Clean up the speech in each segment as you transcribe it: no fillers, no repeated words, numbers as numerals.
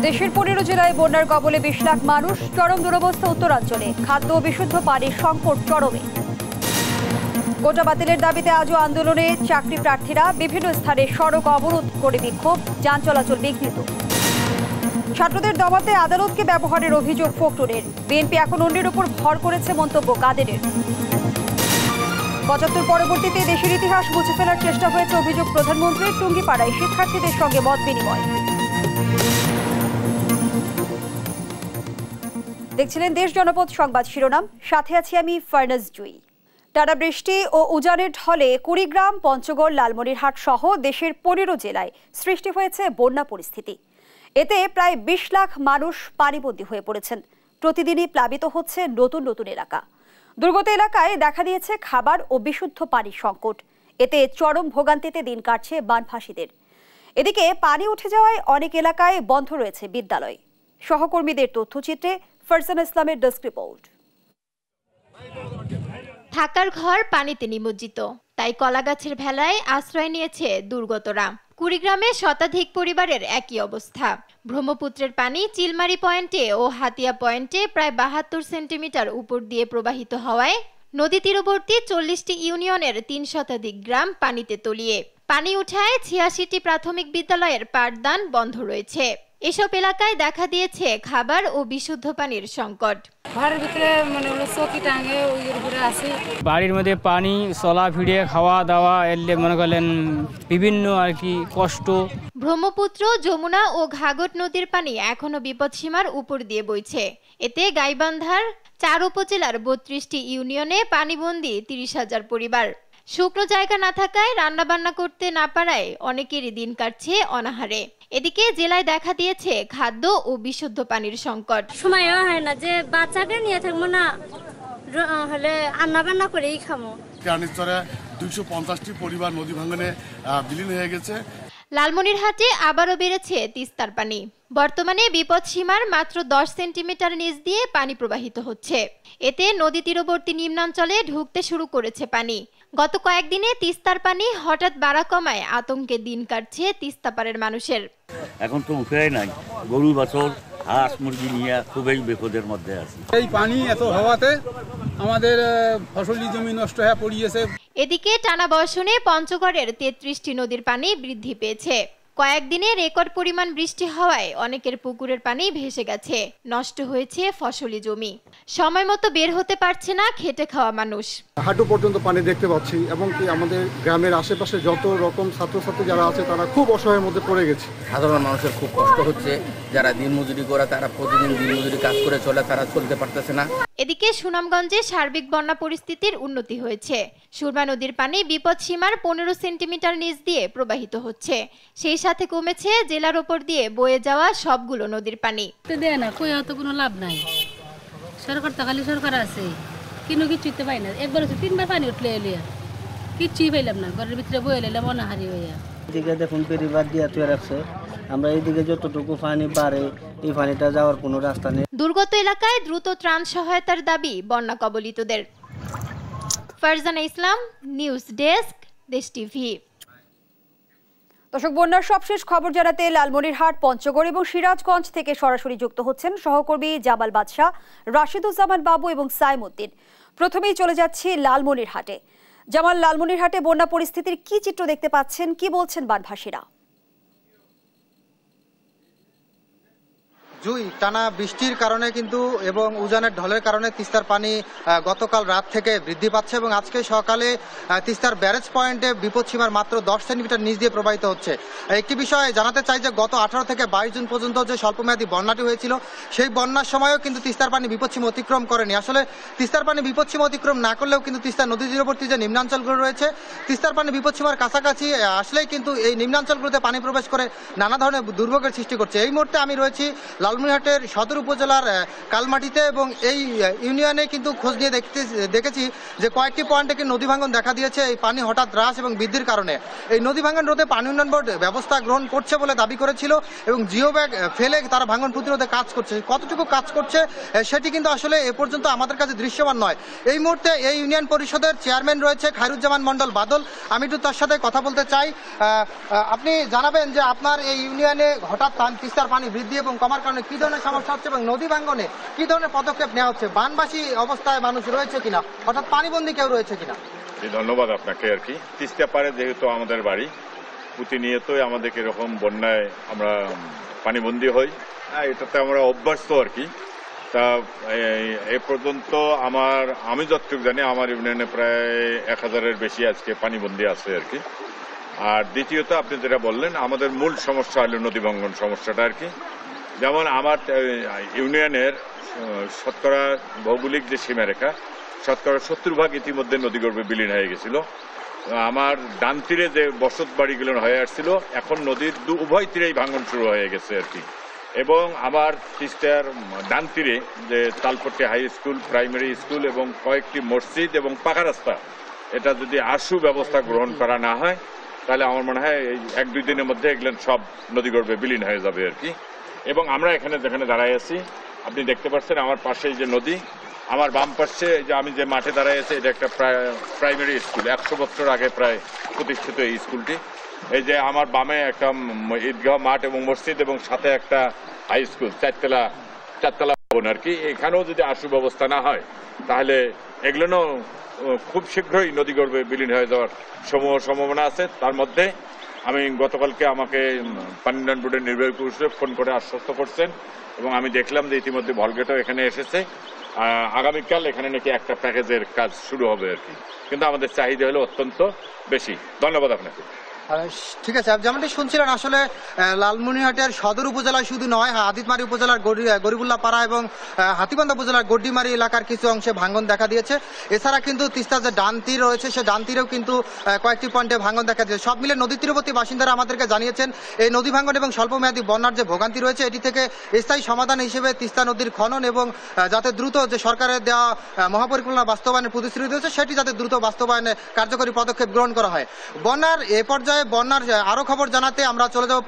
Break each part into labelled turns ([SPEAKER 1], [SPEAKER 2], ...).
[SPEAKER 1] দেশের 15 জেলায় বন্যার কবলে 20 লাখ মানুষ, চরম দুরবস্থা উত্তরাঞ্চলে, খাদ্য ও বিশুদ্ধ পানির সংকট চরমে। কোটা বাতিলের দাবিতে আজও আন্দোলনে চাকরি প্রার্থীরা, বিভিন্ন স্থানে সড়ক অবরোধ করে বিক্ষোভ, যান চলাচল বিঘ্নিত। ছাত্রদের দমাতে আদালতকে ব্যবহারের অভিযোগ ফখরুলের, বিএনপি এখন অন্যের উপর ভর করেছে মন্তব্য কাদেরের। 75 পরবর্তীতে দেশের ইতিহাস মুছে ফেলার চেষ্টা হয়েছে অভিযোগ প্রধানমন্ত্রীর, টুঙ্গিপাড়ায় শিক্ষার্থীদের সঙ্গে মত বিনিময়। দেখছিলেন দেশ জনপদ সংবাদ শিরোনাম, সাথে আছি আমি ফারনাজ জুই। টানা বৃষ্টি ও উজানের ঢলে কুড়িগ্রাম, পঞ্চগড়, লালমনিরহাট সহ দেশের 15 জেলায় সৃষ্টি হয়েছে বন্যা পরিস্থিতি। এতে প্রায় 20 লাখ মানুষ পানিবন্দী হয়ে পড়েছেন। প্রতিদিনই প্লাবিত হচ্ছে নতুন নতুন এলাকা। দুর্গত এলাকায় দেখা দিয়েছে খাবার ও বিশুদ্ধ পানির সংকট। এতে চরম ভোগান্তিতে দিন কাটছে বানভাসীদের। এদিকে পানি উঠে যাওয়ায় অনেক এলাকায় বন্ধ রয়েছে বিদ্যালয়। সহকর্মীদের তথ্যচিত্রে ফারজানা ইসলামের ডেস্ক রিপোর্ট।
[SPEAKER 2] থাকার ঘর পানিতে নিমজ্জিত, তাই কলাগাছের ভেলায় আশ্রয় নিয়েছে দুর্গতরা। কুড়িগ্রামে শতাধিক পরিবারের একই অবস্থা। ব্রহ্মপুত্রের পানি চিলমারি পয়েন্টে ও হাতিয়া পয়েন্টে প্রায় 72 সেন্টিমিটার উপর দিয়ে প্রবাহিত হওয়ায় নদী তীরবর্তী 40টি ইউনিয়নের 3 শতাধিক গ্রাম পানিতে তলিয়ে। পানি উঠায় 86টি প্রাথমিক বিদ্যালয়ের পাঠদান বন্ধ রয়েছে। এসব এলাকায় দেখা দিয়েছে খাবার ও বিশুদ্ধ পানির সংকট।
[SPEAKER 3] ঘরের ভিতরে চৌকি টাঙে
[SPEAKER 4] বাড়ির মধ্যে পানি চলা ফিরে খাওয়া দাওয়া এলে মনে করলেন বিভিন্ন কষ্ট।
[SPEAKER 2] ব্রহ্মপুত্র, যমুনা ও ঘাঘট নদীর পানি এখনো বিপদসীমার উপর দিয়ে বইছে। এতে গাইবান্ধার 4 উপজেলার 32টি ইউনিয়নে পানিবন্দী 30,000 পরিবার। শুকনো জায়গা না থাকায় রান্নাবান্না করতে না পারায় অনেকেরই দিন কাটছে অনাহারে। এদিকে জেলায় দেখা দিয়েছে খাদ্য ও বিশুদ্ধ পানির সংকট।
[SPEAKER 5] সময়ও হয় না যে বাচ্চাকে নিয়ে থাকবো না, হলে রান্নাবান্না করেই খাবো।
[SPEAKER 6] 250টি পরিবার নদী ভাঙনে বিলীন হয়ে গেছে।
[SPEAKER 2] লালমনিরহাটে আবারও বেড়েছে তিস্তার পানি। বর্তমানে বিপদসীমার মাত্র 10 সেন্টিমিটার নিচ দিয়ে পানি প্রবাহিত হচ্ছে। এতে নদী তীরবর্তী নিম্নাঞ্চলে ঢুকতে শুরু করেছে পানি। গত কয়েকদিনে তিস্তার পানি হঠাৎ বাড়া কমায় আতঙ্কে দিন কাটছে তিস্তাপাড়ের মানুষের।
[SPEAKER 7] এখন তো উঠেই নাই, গরু বাছর হাঁস মুরগি নিয়ে খুবই বিপদের মধ্যে আছে।
[SPEAKER 8] এই পানি এত হওয়াতে আমাদের ফসলি জমি নষ্ট হয়ে পড়িয়েছে।
[SPEAKER 2] এদিকে টানা বর্ষণে পঞ্চগড়ের 33টি নদীর পানি বৃদ্ধি পেয়েছে। কয়েকদিনে রেকর্ড পরিমাণ বৃষ্টি হওয়ায় অনেকের পুকুরের পানি ভেসে গেছে, নষ্ট হয়েছে ফসলি জমি। সময় মতো বের হতে পারছে না খেটে খাওয়া মানুষ।
[SPEAKER 9] হাঁটু পর্যন্ত পানি দেখতে পাচ্ছি, এবং কি আমাদের গ্রামের আশেপাশে যত রকম ছাত্রছাত্রী যারা আছে তারা খুব অসহায়ের মধ্যে পড়ে গেছে।
[SPEAKER 10] সাধারণ মানুষের খুব কষ্ট হচ্ছে, যারা দিনমজুরি করে তারা প্রতিদিন দিনমজুরি কাজ করে চলে, তারা চলতে পারতেছে না।
[SPEAKER 2] এদিকে সুনামগঞ্জে সার্বিক বন্যা পরিস্থিতির উন্নতি হয়েছে। সুরমা নদীর পানি বিপদসীমার 15 সেন্টিমিটার নিচ দিয়ে প্রবাহিত হচ্ছে। সেই সাথে কমেছে জেলার উপর দিয়ে বয়ে যাওয়া সবগুলো নদীর পানি।
[SPEAKER 3] দেয় না, কই হয়তো কোনো লাভ নাই। সরকার তো খালি সরকার আছে, কিন্তু কিছুতে পাই না। একবার 3বার পানি উঠলে এলিয়া কিচ্ছুই পাইলাম না, ঘরের ভিতরে বয়ে এলাম অনাহারি হইয়া।
[SPEAKER 11] এদিকে দেখুন পেরিবার দিয়ে তুই রাখছে, আমরা এইদিকে যতটুকু পানি বাড়ে এই পানিটা যাওয়ার কোনো রাস্তা নেই।
[SPEAKER 2] দুর্গত এলাকায় দ্রুত ত্রাণ সহায়তার দাবি বন্যা কবলিতদের। ফারজানা ইসলাম, নিউজ ডেস্ক, দেশ টিভি।
[SPEAKER 1] দর্শক, বন্যার সবশেষ খবর জানাতে লালমনিরহাট, পঞ্চগড় এবং সিরাজগঞ্জ থেকে সরাসরি যুক্ত হচ্ছেন সহকর্মী জামাল বাদশাহ, রাশিদুজ্জামান বাবু এবং সাইমুদ্দিন। প্রথমেই চলে যাচ্ছি লালমনিরহাটে। জামাল, লালমনিরহাটে বন্যা পরিস্থিতির কি চিত্র দেখতে পাচ্ছেন, কি বলছেন বানভাসীরা?
[SPEAKER 12] জুই, টানা বৃষ্টির কারণে কিন্তু এবং উজানের ঢলের কারণে তিস্তার পানি গতকাল রাত থেকে বৃদ্ধি পাচ্ছে এবং আজকে সকালে তিস্তার ব্যারেজ পয়েন্টে বিপদসীমার মাত্র 10 সেন্টিমিটার নিচ দিয়ে প্রবাহিত হচ্ছে। একটি বিষয় জানাতে চাই যে গত 18 থেকে 22 জুন পর্যন্ত যে স্বল্পমেয়াদী বন্যাটি হয়েছিল, সেই বন্যার সময়ও কিন্তু তিস্তার পানি বিপদসীমা অতিক্রম করেনি। আসলে তিস্তার পানি বিপদসীমা অতিক্রম না করলেও কিন্তু তিস্তার নদী তীরবর্তী যে নিম্নাঞ্চলগুলো রয়েছে, তিস্তার পানি বিপদসীমার কাছাকাছি আসলেই কিন্তু এই নিম্নাঞ্চলগুলোতে পানি প্রবেশ করে নানা ধরনের দুর্ভোগের সৃষ্টি করছে। এই মুহূর্তে আমি রয়েছি লালমনিরহাটের সদর উপজেলার কালমাটিতে এবং এই ইউনিয়নে কিন্তু খোঁজ নিয়ে দেখেছি যে কয়েকটি পয়েন্টে কিন্তু নদী ভাঙন দেখা দিয়েছে এই পানি হঠাৎ হ্রাস এবং বৃদ্ধির কারণে। এই নদী ভাঙন রোধে পানি উন্নয়ন বোর্ড ব্যবস্থা গ্রহণ করছে বলে দাবি করেছিল এবং জিও ব্যাগ ফেলে তারা ভাঙন প্রতিরোধে কাজ করছে। কতটুকু কাজ করছে সেটি কিন্তু আসলে এ পর্যন্ত আমাদের কাছে দৃশ্যমান নয়। এই মুহূর্তে এই ইউনিয়ন পরিষদের চেয়ারম্যান রয়েছে খায়রুজ্জামান মণ্ডল বাদল, আমি একটু তার সাথে কথা বলতে চাই। আপনি জানাবেন যে আপনার এই ইউনিয়নে হঠাৎ তিস্তার পানি বৃদ্ধি এবং কমার কারণে কি ধরনের সমস্যা হচ্ছে এবং নদী ভাঙনে কি ধরনের পদক্ষেপ নেওয়া হচ্ছে? বানবাসী অবস্থায় মানুষ রয়েছে কিনা, অর্থাৎ পানিবন্দী কেউ রয়েছে কিনা?
[SPEAKER 13] ধন্যবাদ আপনাকে। আর কি তিস্তা পারে যেহেতু আমাদের বাড়ি, প্রতিনিয়তই আমাদেরকে এরকম বন্যায় আমরা পানিবন্দী হই, এটাতে আমরা অভ্যস্ত আর কি। তা এ পর্যন্ত আমি যতটুকু জানি আমার ইউনিয়নে প্রায় 1000-এর বেশি আজকে পানিবন্দী আছে আর কি। আর দ্বিতীয়ত আপনি যেটা বললেন, আমাদের মূল সমস্যা হলো নদী ভাঙন সমস্যাটা আর কি। যেমন আমার ইউনিয়নের শতকরা ভৌগোলিক যে সীমারেখা, শতকরা 70% ইতিমধ্যে নদীগর্ভে বিলীন হয়ে গেছিল। আমার ডান তীরে যে বসত বাড়িগুলো হয়ে আসছিল, এখন নদীর উভয় তীরেই ভাঙন শুরু হয়ে গেছে আর কি। এবং আমার তিস্তার ডান তীরে যে Talpatti high school, primary school এবং কয়েকটি মসজিদ এবং পাকা রাস্তা, এটা যদি আশু ব্যবস্থা গ্রহণ করা না হয় তাহলে আমার মনে হয় এই 1-2 দিনের মধ্যে এগুলো সব নদীগর্ভে বিলীন হয়ে যাবে আর কি। এবং আমরা এখানে যেখানে দাঁড়াই আছি, আপনি দেখতে পাচ্ছেন আমার পাশেই যে নদী, আমার বাম পাশে যে আমি যে মাঠে দাঁড়াই আছি, এটা একটা প্রাইমারি স্কুল, 100 বছর আগে প্রায় প্রতিষ্ঠিত এই স্কুলটি। এই যে আমার বামে একটা ঈদগাহ মাঠ এবং মসজিদ এবং সাথে একটা হাই স্কুল, চারতলা ভবন আর কি। এখানেও যদি আশু ব্যবস্থা না হয় তাহলে এগুলো খুব শীঘ্রই নদীগর্ভে বিলীন হয়ে যাওয়ার সম্ভাবনা আছে। তার মধ্যে আমি গতকালকে আমাকে পানি উন্নয়ন বোর্ডের নির্বাহী পরিষদ ফোন করে আশ্বস্ত করছেন এবং আমি দেখলাম যে ইতিমধ্যে ভলগেটও এখানে এসেছে। আগামীকাল এখানে নাকি একটা প্যাকেজের কাজ শুরু হবে আর কি। কিন্তু আমাদের চাহিদা হলো অত্যন্ত বেশি। ধন্যবাদ আপনাকে।
[SPEAKER 12] ঠিক আছে, যেমনটি শুনছিলেন আসলে লালমনিরহাটের সদর উপজেলায় শুধু নয়, হাতিমারি উপজেলার গরিবুল্লাহ পাড়া এবং হাতিবান্ধা উপজেলার গড্ডিমারি এলাকার কিছু অংশে ভাঙন দেখা দিয়েছে। এছাড়া কিন্তু তিস্তার যে ডান তীর রয়েছে সে ডান তীরেও কিন্তু কয়েকটি পয়েন্টে ভাঙন দেখা দিয়েছে। সব মিলে নদী তীরবর্তী বাসিন্দারা আমাদেরকে জানিয়েছেন এই নদী ভাঙন এবং স্বল্পমেয়াদী বন্যার যে ভোগান্তি রয়েছে এটি থেকে স্থায়ী সমাধান হিসেবে তিস্তা নদীর খনন এবং যাতে দ্রুত যে সরকারের দেওয়া মহাপরিকল্পনা বাস্তবায়নের প্রতিশ্রুতি রয়েছে সেটি যাতে দ্রুত বাস্তবায়নে কার্যকরী পদক্ষেপ গ্রহণ করা হয়। বন্যার এ পর্যায়ে বন্যার আরো খবর জানাতে আমরা চলে যাব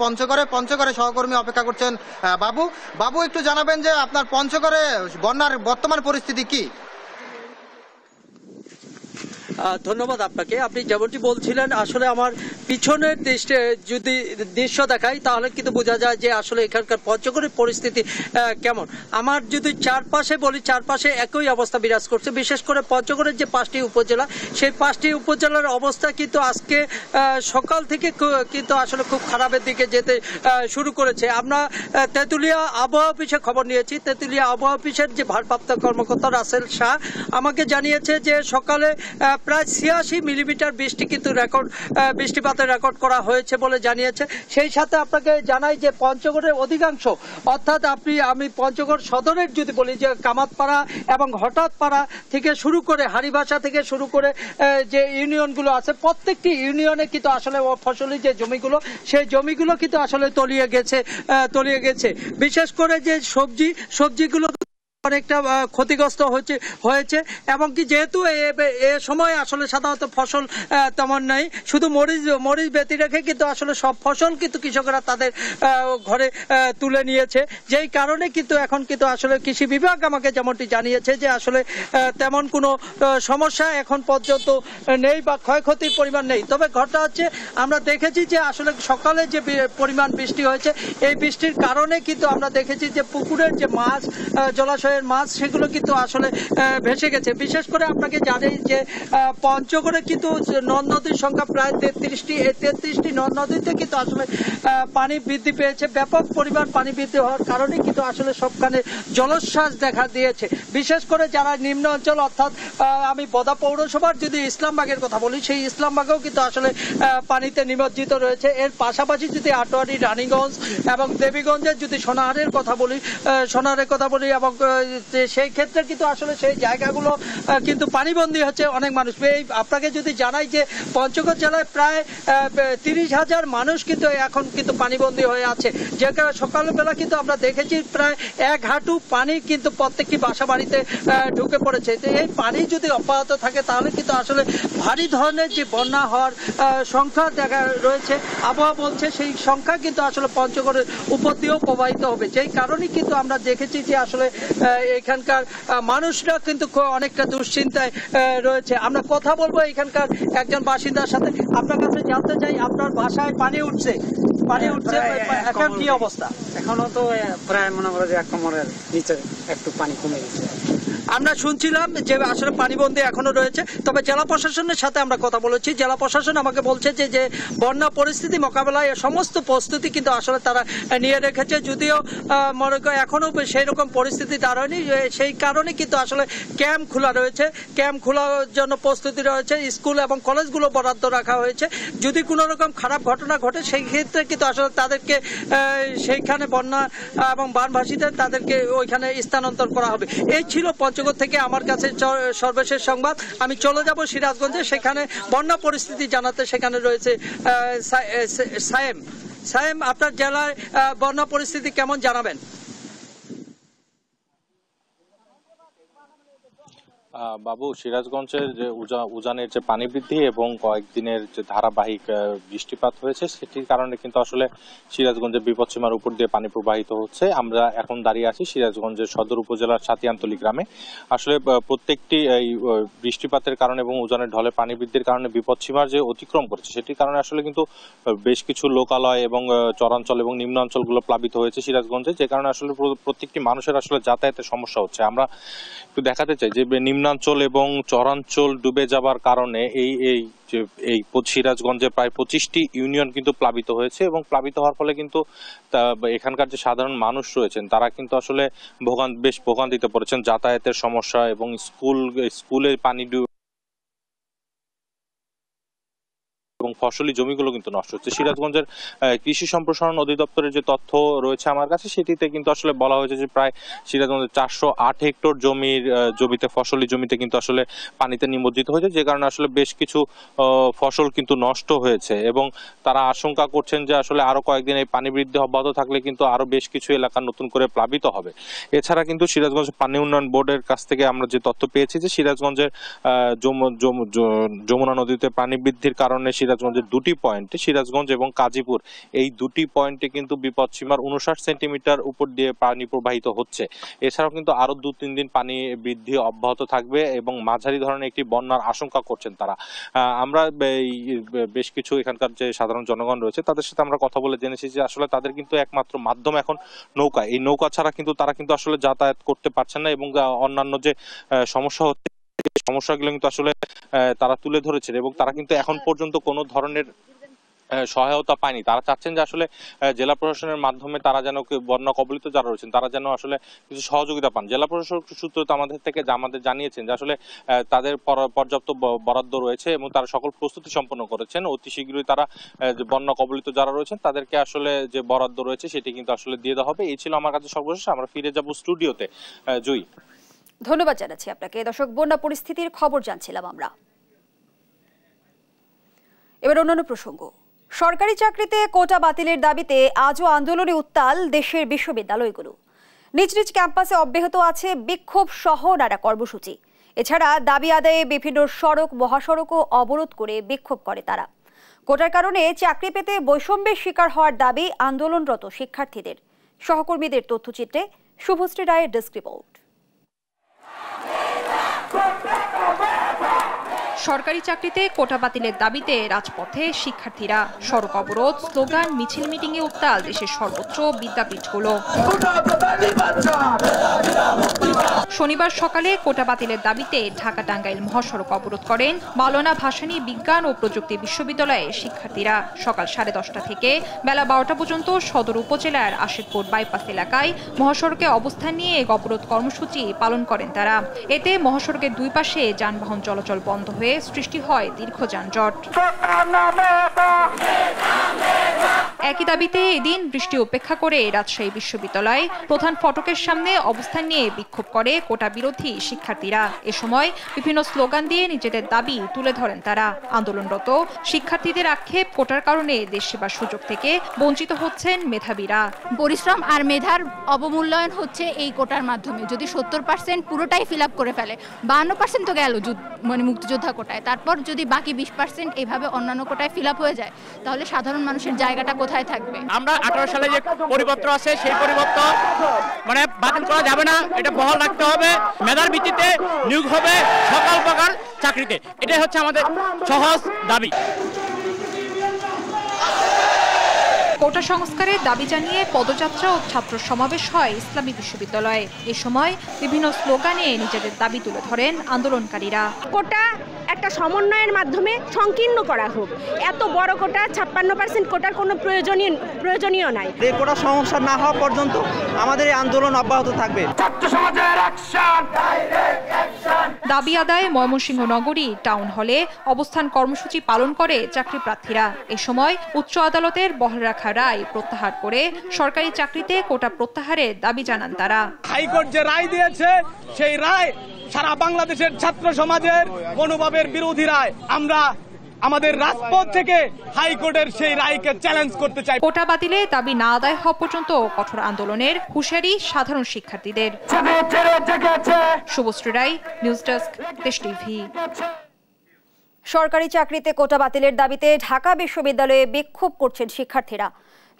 [SPEAKER 12] পঞ্চগড়ে সহকর্মী অপেক্ষা করছেন বাবু একটু জানাবেন যে আপনার পঞ্চগড়ে বন্যার বর্তমান পরিস্থিতি কি?
[SPEAKER 14] ধন্যবাদ আপনাকে। আপনি যেমনটি বলছিলেন, আসলে আমার পিছনের যদি দৃশ্য দেখাই তাহলে কিন্তু বোঝা যায় যে আসলে এখানকার পঞ্চগড়ের পরিস্থিতি কেমন। আমার যদি চারপাশে বলি, চারপাশে একই অবস্থা বিরাজ করছে। বিশেষ করে পঞ্চগড়ের যে 5টি উপজেলা, সেই 5টি উপজেলার অবস্থা কিন্তু আজকে সকাল থেকে কিন্তু আসলে খুব খারাপের দিকে যেতে শুরু করেছে। আমরা তেঁতুলিয়া আবহাওয়া অফিসে খবর নিয়েছি। তেঁতুলিয়া আবহাওয়া অফিসের যে ভারপ্রাপ্ত কর্মকর্তা রাসেল শাহ আমাকে জানিয়েছে যে সকালে প্রায় 86 মিলিমিটার বৃষ্টি কিন্তু বৃষ্টিপাতের রেকর্ড করা হয়েছে বলে জানিয়েছে। সেই সাথে আপনাকে জানাই যে পঞ্চগড়ের অধিকাংশ, অর্থাৎ আমি পঞ্চগড় সদরের যদি বলি যে কামাতপাড়া এবং হঠাৎপাড়া থেকে শুরু করে হারিবাসা থেকে শুরু করে যে ইউনিয়নগুলো আছে, প্রত্যেকটি ইউনিয়নে কিন্তু আসলে ফসলি যে জমিগুলো, সেই জমিগুলো কিন্তু আসলে তলিয়ে গেছে। বিশেষ করে যে সবজিগুলো অনেকটা ক্ষতিগ্রস্ত হয়েছে এবং কি যেহেতু এ সময় আসলে সাধারণত ফসল তেমন নেই, শুধু মরিচ ব্যতি রেখে কিন্তু আসলে সব ফসল কিন্তু কৃষকরা তাদের ঘরে তুলে নিয়েছে। যেই কারণে কিন্তু এখন কিন্তু আসলে কৃষি বিভাগ আমাকে যেমনটি জানিয়েছে যে আসলে তেমন কোনো সমস্যা এখন পর্যন্ত নেই বা ক্ষয়ক্ষতির পরিমাণ নেই। তবে ঘটনা হচ্ছে, আমরা দেখেছি যে আসলে সকালে যে পরিমাণ বৃষ্টি হয়েছে, এই বৃষ্টির কারণে কিন্তু আমরা দেখেছি যে পুকুরের যে মাছ, জলাশয় মাছ, সেগুলো কিন্তু আসলে ভেসে গেছে। বিশেষ করে আপনাকে জানি যে পঞ্চগড়ে কিন্তু নদ নদীর সংখ্যা প্রায় 33টি। এই 33টি নদ নদীতে কিন্তু আসলে পানি বৃদ্ধি পেয়েছে। ব্যাপক পরিমাণ পানি বৃদ্ধি হওয়ার কারণে কিন্তু আসলে সবখানে জলোচ্ছ্বাস দেখা দিয়েছে। বিশেষ করে যারা নিম্ন অঞ্চল, অর্থাৎ আমি বদা পৌরসভার যদি ইসলামবাগের কথা বলি, সেই ইসলামবাগেও কিন্তু আসলে পানিতে নিমজ্জিত রয়েছে। এর পাশাপাশি যদি আটোয়ারি, রানীগঞ্জ এবং দেবীগঞ্জের যদি সোনাহারের কথা বলি এবং সেই ক্ষেত্রে কিন্তু আসলে সেই জায়গাগুলো কিন্তু পানিবন্দী হচ্ছে অনেক মানুষ। আপনাকে যদি জানাই যে পঞ্চগড় জেলায় প্রায় 30,000 মানুষ কিন্তু এখন কিন্তু পানিবন্দী হয়ে আছে, যে কারণে সকালবেলা কিন্তু আমরা দেখেছি প্রায় 1 হাঁটু পানি কিন্তু প্রত্যেকটি বাসা বাড়িতে ঢুকে পড়েছে। তো এই পানি যদি অব্যাহত থাকে তাহলে কিন্তু আসলে ভারী ধরনের যে বন্যা হওয়ার সংখ্যা দেখা রয়েছে, আবহাওয়া বলছে সেই সংখ্যা কিন্তু আসলে পঞ্চগড়ের উপর দিয়েও প্রবাহিত হবে। যেই কারণে কিন্তু আমরা দেখেছি যে আসলে এখানকার মানুষরা কিন্তু অনেকটা দুশ্চিন্তায় রয়েছে। আমরা কথা বলবো এখানকার একজন বাসিন্দার সাথে। আপনার কাছে জানতে চাই, আপনার বাসায় পানি উঠছে, এখন কি অবস্থা?
[SPEAKER 15] এখনো তো প্রায় মনে করো যে কোমরের নিচে একটু পানি কমে গেছে।
[SPEAKER 14] আমরা শুনছিলাম যে আসলে পানিবন্দী এখনো রয়েছে, তবে জেলা প্রশাসনের সাথে আমরা কথা বলেছি। জেলা প্রশাসন আমাকে বলছে যে বন্যা পরিস্থিতি মোকাবেলায় সমস্ত প্রস্তুতি কিন্তু আসলে তারা নিয়ে রেখেছে, যদিও মনে করি এখনো সেই রকম পরিস্থিতি দাঁড়ায়নি। সেই কারণে কিন্তু আসলে ক্যাম্প খোলা রয়েছে, ক্যাম্প খোলার জন্য প্রস্তুতি রয়েছে। স্কুল এবং কলেজগুলো বরাদ্দ রাখা হয়েছে। যদি কোনো রকম খারাপ ঘটনা ঘটে সেই ক্ষেত্রে কিন্তু আসলে তাদেরকে সেইখানে বন্যা এবং বানভাসীদের তাদেরকে ওইখানে স্থানান্তর করা হবে। এই ছিল পঞ্চগড় থেকে আমার কাছে সর্বশেষ সংবাদ। আমি চলে যাব সিরাজগঞ্জে, সেখানে বন্যা পরিস্থিতি জানাতে সেখানে রয়েছে সায়েম। আপনার জেলায় বন্যা পরিস্থিতি কেমন জানাবেন?
[SPEAKER 16] বাবু, সিরাজগঞ্জের যে উজানের যে পানি বৃদ্ধি এবং কয়েকদিনের যে ধারাবাহিক বৃষ্টিপাত হয়েছে সেটির কারণে কিন্তু আসলে সিরাজগঞ্জের বিপদসীমার উপর দিয়ে পানি প্রবাহিত হচ্ছে। আমরা এখন দাঁড়িয়ে আছি সিরাজগঞ্জের সদর উপজেলার সাতিয়ান্তলি গ্রামে। আসলে প্রত্যেকটি এই বৃষ্টিপাতের কারণে এবং উজানের ঢলে পানি বৃদ্ধির কারণে বিপদসীমার যে অতিক্রম করছে সেটির কারণে আসলে কিন্তু বেশ কিছু লোকালয় এবং চরাঞ্চল এবং নিম্নাঞ্চলগুলো প্লাবিত হয়েছে সিরাজগঞ্জে, যে কারণে আসলে প্রত্যেকটি মানুষের আসলে যাতায়াতের সমস্যা হচ্ছে। আমরা একটু দেখাতে চাই যে নিম্নাঞ্চল এবং চরাঞ্চল ডুবে যাবার কারণে এই সিরাজগঞ্জে প্রায় 25টি ইউনিয়ন কিন্তু প্লাবিত হয়েছে এবং প্লাবিত হওয়ার ফলে কিন্তু এখানকার যে সাধারণ মানুষ রয়েছেন তারা কিন্তু আসলে বেশ ভোগান্তিতে পড়েছেন, যাতায়াতের সমস্যা এবং স্কুলে পানি এবং ফসলি জমিগুলো কিন্তু নষ্ট হচ্ছে। সিরাজগঞ্জের কৃষি সম্প্রসারণ অধিদপ্তরের যে তথ্য রয়েছে আমার কাছে, সেটিতে কিন্তু আসলে বলা হয়েছে যে প্রায় সিরাজগঞ্জের 408 হেক্টর জমিতে ফসলি জমিতে কিন্তু আসলে পানিতে নিমজ্জিত হয়েছে, যে কারণে আসলে বেশ কিছু ফসল কিন্তু নষ্ট হয়েছে এবং তারা আশঙ্কা করছেন যে আসলে আরো কয়েকদিন এই পানি বৃদ্ধি অব্যাহত থাকলে কিন্তু আরো বেশ কিছু এলাকা নতুন করে প্লাবিত হবে। এছাড়া কিন্তু সিরাজগঞ্জ পানি উন্নয়ন বোর্ডের কাছ থেকে আমরা যে তথ্য পেয়েছি যে সিরাজগঞ্জের যমুনা নদীতে পানি বৃদ্ধির কারণে সিরাজগঞ্জের দুটি পয়েন্টে, সিরাজগঞ্জ এবং কাজীপুর, এই দুটি পয়েন্টে কিন্তু বিপদসীমার 59 সেন্টিমিটার উপর দিয়ে পানি প্রবাহিত হচ্ছে। এছাড়াও কিন্তু আরো 2-3 দিন পানি বৃদ্ধি অব্যাহত থাকবে এবং মাঝারি ধরনের একটি বন্যার আশঙ্কা করছেন তারা। আমরা বেশ কিছু এখানকার যে সাধারণ জনগণ রয়েছে তাদের সাথে আমরা কথা বলে জেনেছি যে আসলে তাদের কিন্তু একমাত্র মাধ্যম এখন নৌকা। এই নৌকা ছাড়া কিন্তু তারা কিন্তু আসলে যাতায়াত করতে পারছেন না এবং অন্যান্য যে সমস্যা হচ্ছে সমস্যাগুলো কিন্তু আসলে তারা তুলে ধরেছেন এবং তারা কিন্তু এখন পর্যন্ত কোনো ধরনের সহায়তা পায়নি। তারা চাচ্ছেন যে আসলে জেলা প্রশাসনের মাধ্যমে তারা যেন বন্যা কবলিত যারা রয়েছেন তারা যেন আসলে কিছু সহযোগিতা পান। জেলা প্রশাসক সূত্র আমাদের জানিয়েছেন যে আসলে তাদের পর্যাপ্ত বরাদ্দ রয়েছে এবং তারা সকল প্রস্তুতি সম্পন্ন করেছেন। অতি শীঘ্রই তারা বন্যা কবলিত যারা রয়েছেন তাদেরকে আসলে যে বরাদ্দ রয়েছে সেটি কিন্তু আসলে দিয়ে দেওয়া হবে। এই ছিল আমার কাছে সর্বশেষ। আমরা ফিরে যাব স্টুডিওতে। জুই,
[SPEAKER 1] ধন্যবাদ জানাচ্ছি আপনাকে। দর্শক, বন্যা পরিস্থিতির খবর জানছিলাম আমরা। এবার অন্যান্য প্রসঙ্গ। সরকারি চাকরিতে কোটা বাতিলের দাবিতে আজও আন্দোলনে উত্তাল দেশের বিশ্ববিদ্যালয়গুলো। নিজ নিজ ক্যাম্পাসে অব্যাহত আছে বিক্ষোভ সহ নানা কর্মসূচি। এছাড়া দাবি আদায়ে বিভিন্ন সড়ক মহাসড়কও অবরোধ করে বিক্ষোভ করে তারা। কোটার কারণে চাকরি পেতে বৈষম্যের শিকার হওয়ার দাবি আন্দোলনরত শিক্ষার্থীদের। সহকর্মীদের তথ্যচিত্রে শুভশ্রী রায়ের ডেস্ক রিপোর্ট।
[SPEAKER 17] সরকারি চাকরিতে কোটা বাতিলের দাবিতে রাজপথে শিক্ষার্থীরা। সড়ক অবরোধ, স্লোগান, মিছিল, মিটিংয়ে উত্তাল দেশের সর্বোচ্চ বিদ্যাপীঠগুলো। শনিবার সকালে কোটা বাতিলের দাবিতে ঢাকা টাঙ্গাইল মহাসড়ক অবরোধ করেন মাওলানা ভাসানী বিজ্ঞান ও প্রযুক্তি বিশ্ববিদ্যালয়ের শিক্ষার্থীরা। সকাল 10:30 থেকে বেলা 12টা পর্যন্ত সদর উপজেলার আশেদপুর বাইপাস এলাকায় মহাসড়কে অবস্থান নিয়ে অবরোধ কর্মসূচি পালন করেন তারা। এতে মহাসড়কের দুই পাশে যানবাহন চলাচল বন্ধ হয়ে সৃষ্টি হয় দীর্ঘ যানজট। একই দাবিতে এদিন বৃষ্টি উপেক্ষা করে রাজশাহী বিশ্ববিদ্যালয় প্রধান ফটকের সামনে অবস্থান নিয়ে বিক্ষোভ করে কোটা বিরোধী শিক্ষার্থীরা। এ সময় বিভিন্ন স্লোগান দিয়ে নিজেদের দাবি তুলে ধরেন তারা। আন্দোলনরত শিক্ষার্থীদের আক্ষেপ, কোটার কারণে দেশ সেবার সুযোগ থেকে বঞ্চিত হচ্ছেন মেধাবীরা।
[SPEAKER 18] পরিশ্রম আর মেধার অবমূল্যায়ন হচ্ছে এই কোটার মাধ্যমে। যদি 70% পুরোটাই ফিল আপ করে ফেলে, 52% তো গেল মানে মুক্তিযোদ্ধা কোটায়, তারপর যদি বাকি 20% এভাবে অন্যান্য কোটায় ফিল আপ হয়ে যায়, তাহলে সাধারণ মানুষের জায়গাটা কোথায় থাকবে?
[SPEAKER 19] আমরা 18 সালে যে পরিবর্তন আছে সেই পরিবর্তন মানে বাতিল করা যাবে না, এটা বহাল রাখতে হবে। মেধার ভিত্তিতে নিয়োগ হবে সকল প্রকার চাকরিতে, এটাই হচ্ছে আমাদের সহজ দাবি।
[SPEAKER 17] কোটা সংস্কারের দাবি জানিয়ে পদযাত্রা ও ছাত্র সমাবেশ হয় ইসলামী বিশ্ববিদ্যালয়ে। এ সময় বিভিন্ন স্লোগানে নিজেদের দাবি তুলে ধরেন আন্দোলনকারীরা।
[SPEAKER 20] কোটা একটা সমন্বয়ের মাধ্যমে সংকীর্ণ করা হোক। এত বড় কোটা, 56% কোটার কোনো প্রয়োজনীয় নাই।
[SPEAKER 21] এই কোটা সংস্কার না হওয়া পর্যন্ত আমাদের এই আন্দোলন অব্যাহত থাকবে।
[SPEAKER 17] দাবি আদায়ে ময়মনসিংহ নগরী টাউন হলে অবস্থান কর্মসূচি পালন করে চাকরি প্রার্থীরা। এ সময় উচ্চ আদালতের বহাল রাখা রায় প্রত্যাহার করে সরকারি চাকরিতে কোটা প্রত্যাহারের দাবি জানান তারা।
[SPEAKER 21] হাইকোর্ট যে রায় দিয়েছে সেই রায় সারা বাংলাদেশের ছাত্র সমাজের মনোভাবের বিরোধী রায়। আমরা আমাদের রাজপথ থেকে হাইকোর্টের সেই রায়কে চ্যালেঞ্জ করতে চাই।
[SPEAKER 17] কোটা বাতিলে দাবি না আদায় হওয়া পর্যন্ত কঠোর আন্দোলনের হুঁশিয়ারি সাধারণ শিক্ষার্থীদের। শুভশ্রী রায়, নিউজ ডেস্ক, দেশ টিভি।
[SPEAKER 1] সরকারি চাকরিতে কোটা বাতিলের দাবিতে ঢাকা বিশ্ববিদ্যালয়ে বিক্ষোভ করছেন শিক্ষার্থীরা।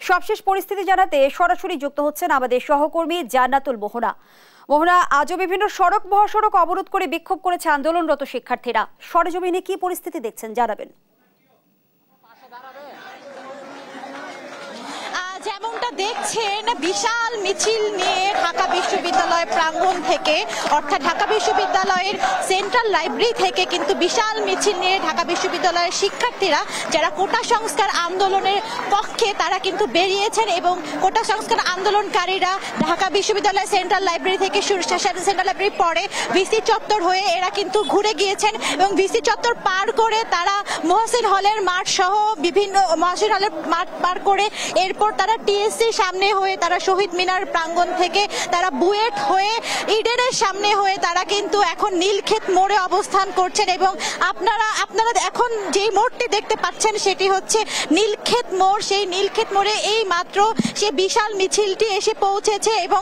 [SPEAKER 1] সবশেষ পরিস্থিতি জানাতে সরাসরি যুক্ত হচ্ছেন আমাদের সহকর্মী জান্নাতুল মোহনা। মোহনা, আজও বিভিন্ন সড়ক মহাসড়ক অবরোধ করে বিক্ষোভ করেছে আন্দোলনরত শিক্ষার্থীরা। সরেজমিনে কি পরিস্থিতি দেখছেন জানাবেন।
[SPEAKER 22] যেমনটা দেখছেন, বিশাল মিছিল নিয়ে ঢাকা বিশ্ববিদ্যালয় প্রাঙ্গণ থেকে, অর্থাৎ ঢাকা বিশ্ববিদ্যালয়ের সেন্ট্রাল লাইব্রেরি থেকে কিন্তু বিশাল মিছিল নিয়ে ঢাকা বিশ্ববিদ্যালয়ের শিক্ষার্থীরা যারা কোটা সংস্কার আন্দোলনের পক্ষে তারা কিন্তু বেরিয়েছেন এবং কোটা সংস্কার আন্দোলনকারীরা ঢাকা বিশ্ববিদ্যালয় সেন্ট্রাল লাইব্রেরি থেকে সেন্ট্রাল লাইব্রেরি পরে ভিসি চত্বর হয়ে এরা কিন্তু ঘুরে গিয়েছেন এবং ভিসি চত্বর পার করে তারা মহসিন হলের মাঠ সহ বিভিন্ন মহসিন হলের মাঠ পার করে এরপর তারা টিএসসির সামনে হয়ে, তারা শহীদ মিনার প্রাঙ্গণ থেকে তারা বুয়েট হয়ে ইডেনের সামনে হয়ে তারা কিন্তু এখন নীলক্ষেত মোড়ে অবস্থান করছেন এবং আপনারা এখন যে মোড়টি দেখতে পাচ্ছেন সেটি হচ্ছে নীলক্ষেত মোড়। সেই নীলক্ষেত মোড়ে এই মাত্র সে বিশাল মিছিলটি এসে পৌঁছেছে এবং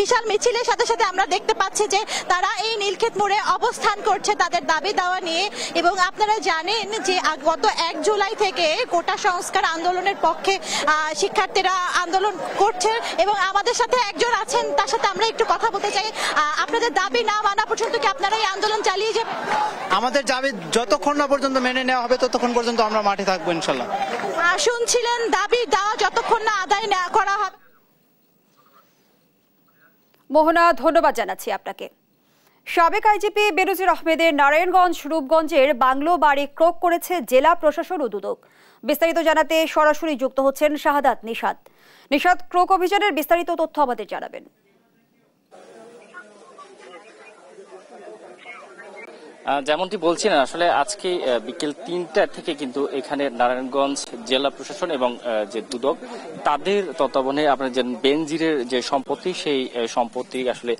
[SPEAKER 22] বিশাল মিছিলের সাথে সাথে আমরা দেখতে পাচ্ছি যে তারা এই নীলক্ষেত মোড়ে অবস্থান করছে তাদের দাবি দাওয়া নিয়ে। এবং আপনারা জানেন যে গত 1 জুলাই থেকে কোটা সংস্কার আন্দোলনের পক্ষে শিক্ষার্থীরা আন্দোলন করছে এবং আমাদের সাথে একজন আছেন, তার সাথে আমরা একটু কথা বলতে চাই। আপনাদের দাবি না মানা পর্যন্ত কি আপনারা এই আন্দোলন চালিয়ে যাবেন?
[SPEAKER 21] আমাদের দাবি যতক্ষণ না পর্যন্ত মেনে নেওয়া হবে ততক্ষণ পর্যন্ত আমরা মাঠে থাকবো ইনশাল্লাহ।
[SPEAKER 22] শুনছিলেন, দাবি দেওয়া যতক্ষণ না আদায় না করা হবে।
[SPEAKER 1] মোহনা, ধন্যবাদ জানাচ্ছি আপনাকে। সাবেক আইজিপি বেনজির আহমেদের নারায়ণগঞ্জ রূপগঞ্জের বাংলো বাড়ি ক্রোক করেছে জেলা প্রশাসন ও দুদক। বিস্তারিত জানাতে সরাসরি যুক্ত হচ্ছেন শাহাদাত নিশাত। নিশাত, ক্রোক অভিযানের বিস্তারিত তথ্য আমাদের জানাবেন।
[SPEAKER 23] যেমনটি বলছিলেন, আসলে আজকে বিকেল 3টা থেকে কিন্তু এখানে নারায়ণগঞ্জ জেলা প্রশাসন এবং যে দুদক তাদের তত্ত্বাবধানে আপনার যে বেনজিরের যে সম্পত্তি, সেই সম্পত্তি আসলে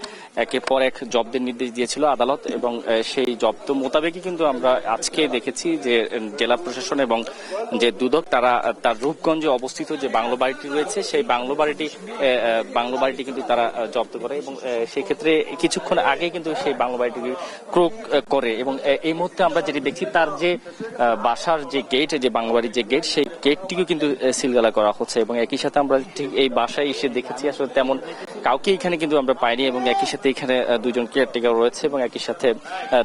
[SPEAKER 23] একের পর এক জব্দের নির্দেশ দিয়েছিল আদালত এবং সেই জব্দ মোতাবেকই কিন্তু আমরা আজকে দেখেছি যে জেলা প্রশাসন এবং যে দুদক তার রূপগঞ্জে অবস্থিত যে বাংলো বাড়িটি রয়েছে সেই বাংলো বাড়িটি কিন্তু তারা জব্দ করে এবং সেই ক্ষেত্রে কিছুক্ষণ আগে কিন্তু সেই বাংলো বাড়িটি ক্রোক করে এবং এই মুহূর্তে আমরা যেটি দেখছি তার যে বাসার যে গেট, যে বাংলাবাড়ির যে গেট, সেই গেটটিকেও কিন্তু সিলগালা করা হচ্ছে এবং একই সাথে আমরা ঠিক এই বাসায় এসে দেখেছি আসলে তেমন কাউকে এখানে কিন্তু আমরা পাইনি এবং একই সাথে এখানে 2জন কেয়ারটেকার রয়েছে এবং একই সাথে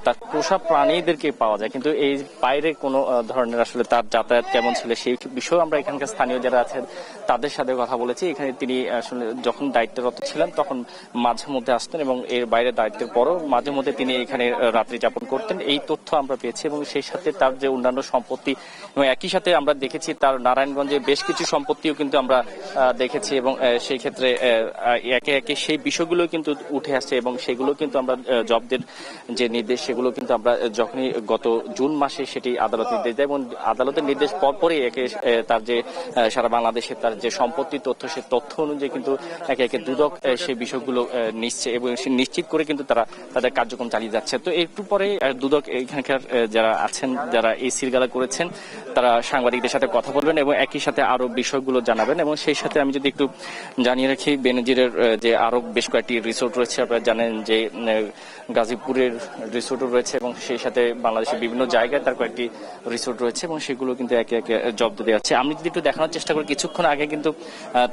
[SPEAKER 23] তার পোষা প্রাণীদেরকে পাওয়া যায়, কিন্তু এই বাইরে কোনো ধরনের আসলে তার যাতায়াত কেমন ছিল সেই বিষয়ে আমরা এখানকার স্থানীয় যারা আছেন তাদের সাথে কথা বলেছি। এখানে তিনি আসলে যখন দায়িত্বরত ছিলেন তখন মাঝে মধ্যে আসতেন এবং এর বাইরে দায়িত্বের পরও মাঝে মধ্যে তিনি এখানে রাত্রি যাপন করতেন এই তথ্য আমরা পেয়েছি এবং সেই সাথে তার যে অন্যান্য সম্পত্তি এবং একই সাথে আমরা দেখেছি তার নারায়ণগঞ্জে বেশ কিছু সম্পত্তিও কিন্তু আমরা দেখেছি এবং সেই ক্ষেত্রে একে একে সেই বিষয়গুলো কিন্তু উঠে আসছে এবং সেগুলো কিন্তু আমরা জব্দের যে নির্দেশ সেগুলো কিন্তু আমরা যখনই গত জুন মাসে সেটি আদালত নির্দেশ দেয় এবং আদালতের নির্দেশ পরপরই একে তার যে সারা বাংলাদেশে তার যে সম্পত্তি তথ্য সে তথ্য অনুযায়ী কিন্তু একে একে দুদক সেই বিষয়গুলো নিশ্চয় এবং নিশ্চিত করে কিন্তু তারা তাদের কার্যক্রম চালিয়ে যাচ্ছে। তো একটু পরে দুদক এখানকার যারা আছেন যারা এই সিলগালা করেছেন তারা সাংবাদিকদের সাথে কথা বলবেন এবং একই সাথে আরো বিষয়গুলো জানাবেন এবং সেই সাথে আমি যদি একটু জানিয়ে রাখি বেনজিরের যে আরো বেশ কয়েকটি রিসোর্ট রয়েছে আপনারা জানেন যে গাজীপুরের রিসোর্টও রয়েছে এবং সেই সাথে বাংলাদেশের বিভিন্ন জায়গায় তার কয়েকটি রিসোর্ট রয়েছে এবং সেগুলো কিন্তু একে একে জব্দ দেওয়া হচ্ছে। আমি যদি একটু দেখানোর চেষ্টা করি কিছুক্ষণ আগে কিন্তু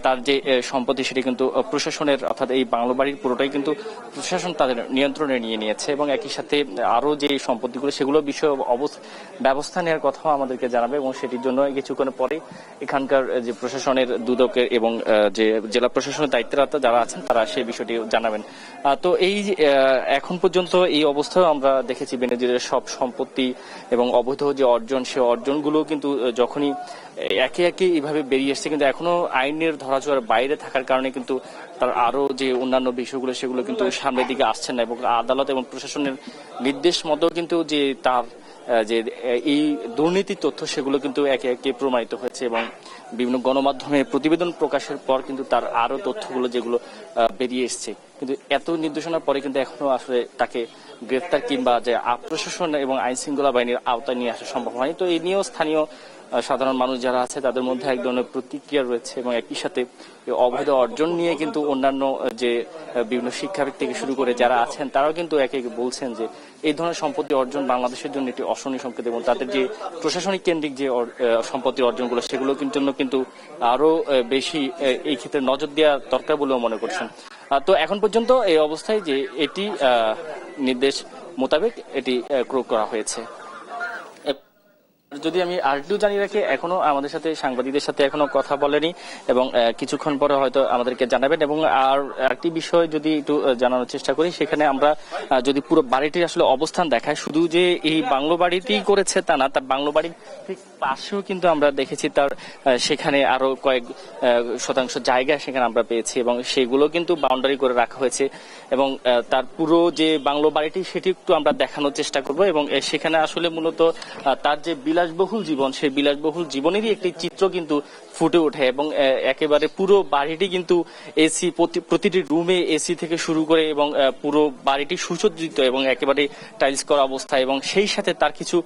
[SPEAKER 23] তার যে সম্পত্তি সেটি কিন্তু প্রশাসনের অর্থাৎ এই বাংলো বাড়ির পুরোটাই কিন্তু প্রশাসন তাদের নিয়ন্ত্রণে নিয়ে নিয়েছে এবং একই সাথে আরো যে সম্পত্তিগুলো সেগুলো বিষয়ে ব্যবস্থা নেওয়ার কথাও আমাদেরকে জানাবে এবং সেটির জন্য কিছুক্ষণ পরে এখানকার যে প্রশাসনের দুদকের এবং যে জেলা প্রশাসনের দায়িত্বরত যারা আছেন তারা সেই বিষয়টি জানাবেন। তো এই এখন পর্যন্ত এই অবস্থায় আমরা দেখেছি বেনজিরের সব সম্পত্তি এবং অবৈধ যে অর্জন সে অর্জনগুলো কিন্তু যখনই একে একে এইভাবে বেরিয়ে এসছে কিন্তু এখনো আইনের ধরাছোঁয়ার বাইরে থাকার কারণে কিন্তু তার আরো যে অন্যান্য বিষয়গুলো সেগুলো কিন্তু সামনের দিকে আসছে না এবং আদালত এবং প্রশাসনের নির্দেশ মতো কিন্তু যে তার যে এই দুর্নীতির তথ্য সেগুলো কিন্তু একে একে প্রমাণিত হয়েছে এবং বিভিন্ন গণমাধ্যমে প্রতিবেদন প্রকাশের পর কিন্তু তার আরো তথ্যগুলো যেগুলো বেরিয়ে এসছে কিন্তু এত নির্দেশনার পরে কিন্তু এখনো আসলে তাকে গ্রেফতার কিংবা যে প্রশাসন এবং আইন শৃঙ্খলা বাহিনীর আওতায় নিয়ে আসা সম্ভব হয়নি। তো এই নিয়েও স্থানীয় সাধারণ মানুষ যারা আছে তাদের মধ্যে এক ধরনের প্রতিক্রিয়া রয়েছে এবং একই সাথে অবৈধ অর্জন নিয়ে কিন্তু অন্যান্য যে বিভিন্ন শিক্ষাবিদ থেকে শুরু করে যারা আছেন তারাও কিন্তু একে একে বলছেন যে এই ধরনের সম্পত্তি অর্জন বাংলাদেশের জন্য একটি অশনি সংকেত এবং তাদের যে প্রশাসনিক কেন্দ্রিক যে সম্পত্তি অর্জনগুলো সেগুলো কিন্তু আরো বেশি এই ক্ষেত্রে নজর দেওয়া দরকার বলেও মনে করছেন। তো এখন পর্যন্ত এই অবস্থায় যে এটি নির্দেশ মোতাবেক এটি ক্রয় করা হয়েছে। যদি আমি আরেকটু জানিয়ে রাখি এখনো আমাদের সাথে সাংবাদিকদের সাথে এখনো কথা বলেনি এবং কিছুক্ষণ পরে হয়তো আমাদেরকে জানাবেন এবং আর একটি বিষয় যদি একটু জানানোর চেষ্টা করি সেখানে আমরা যদি পুরো বাড়িটির আসলে অবস্থান দেখায় শুধু যে এই বাংলো বাড়িটি করেছে তা না তার বাংলো বাড়ির ঠিক পাশেও কিন্তু আমরা দেখেছি তার সেখানে আরো কয়েক শতাংশ জায়গা সেখানে আমরা পেয়েছি এবং সেগুলো কিন্তু বাউন্ডারি করে রাখা হয়েছে এবং তার পুরো যে বাংলো বাড়িটি সেটি একটু আমরা দেখানোর চেষ্টা করব এবং সেখানে আসলে মূলত তার যে বিলাসবহুল জীবন সেই বিলাসবহুল জীবনেরই একটি চিত্র কিন্তু ফুটে ওঠে এবং একেবারে পুরো বাড়িটি কিন্তু এসি প্রতিটি রুমে এসি থেকে শুরু করে এবং পুরো বাড়িটি সুসজ্জিত এবং একেবারে টাইলস করা অবস্থা এবং সেই সাথে তার কিছু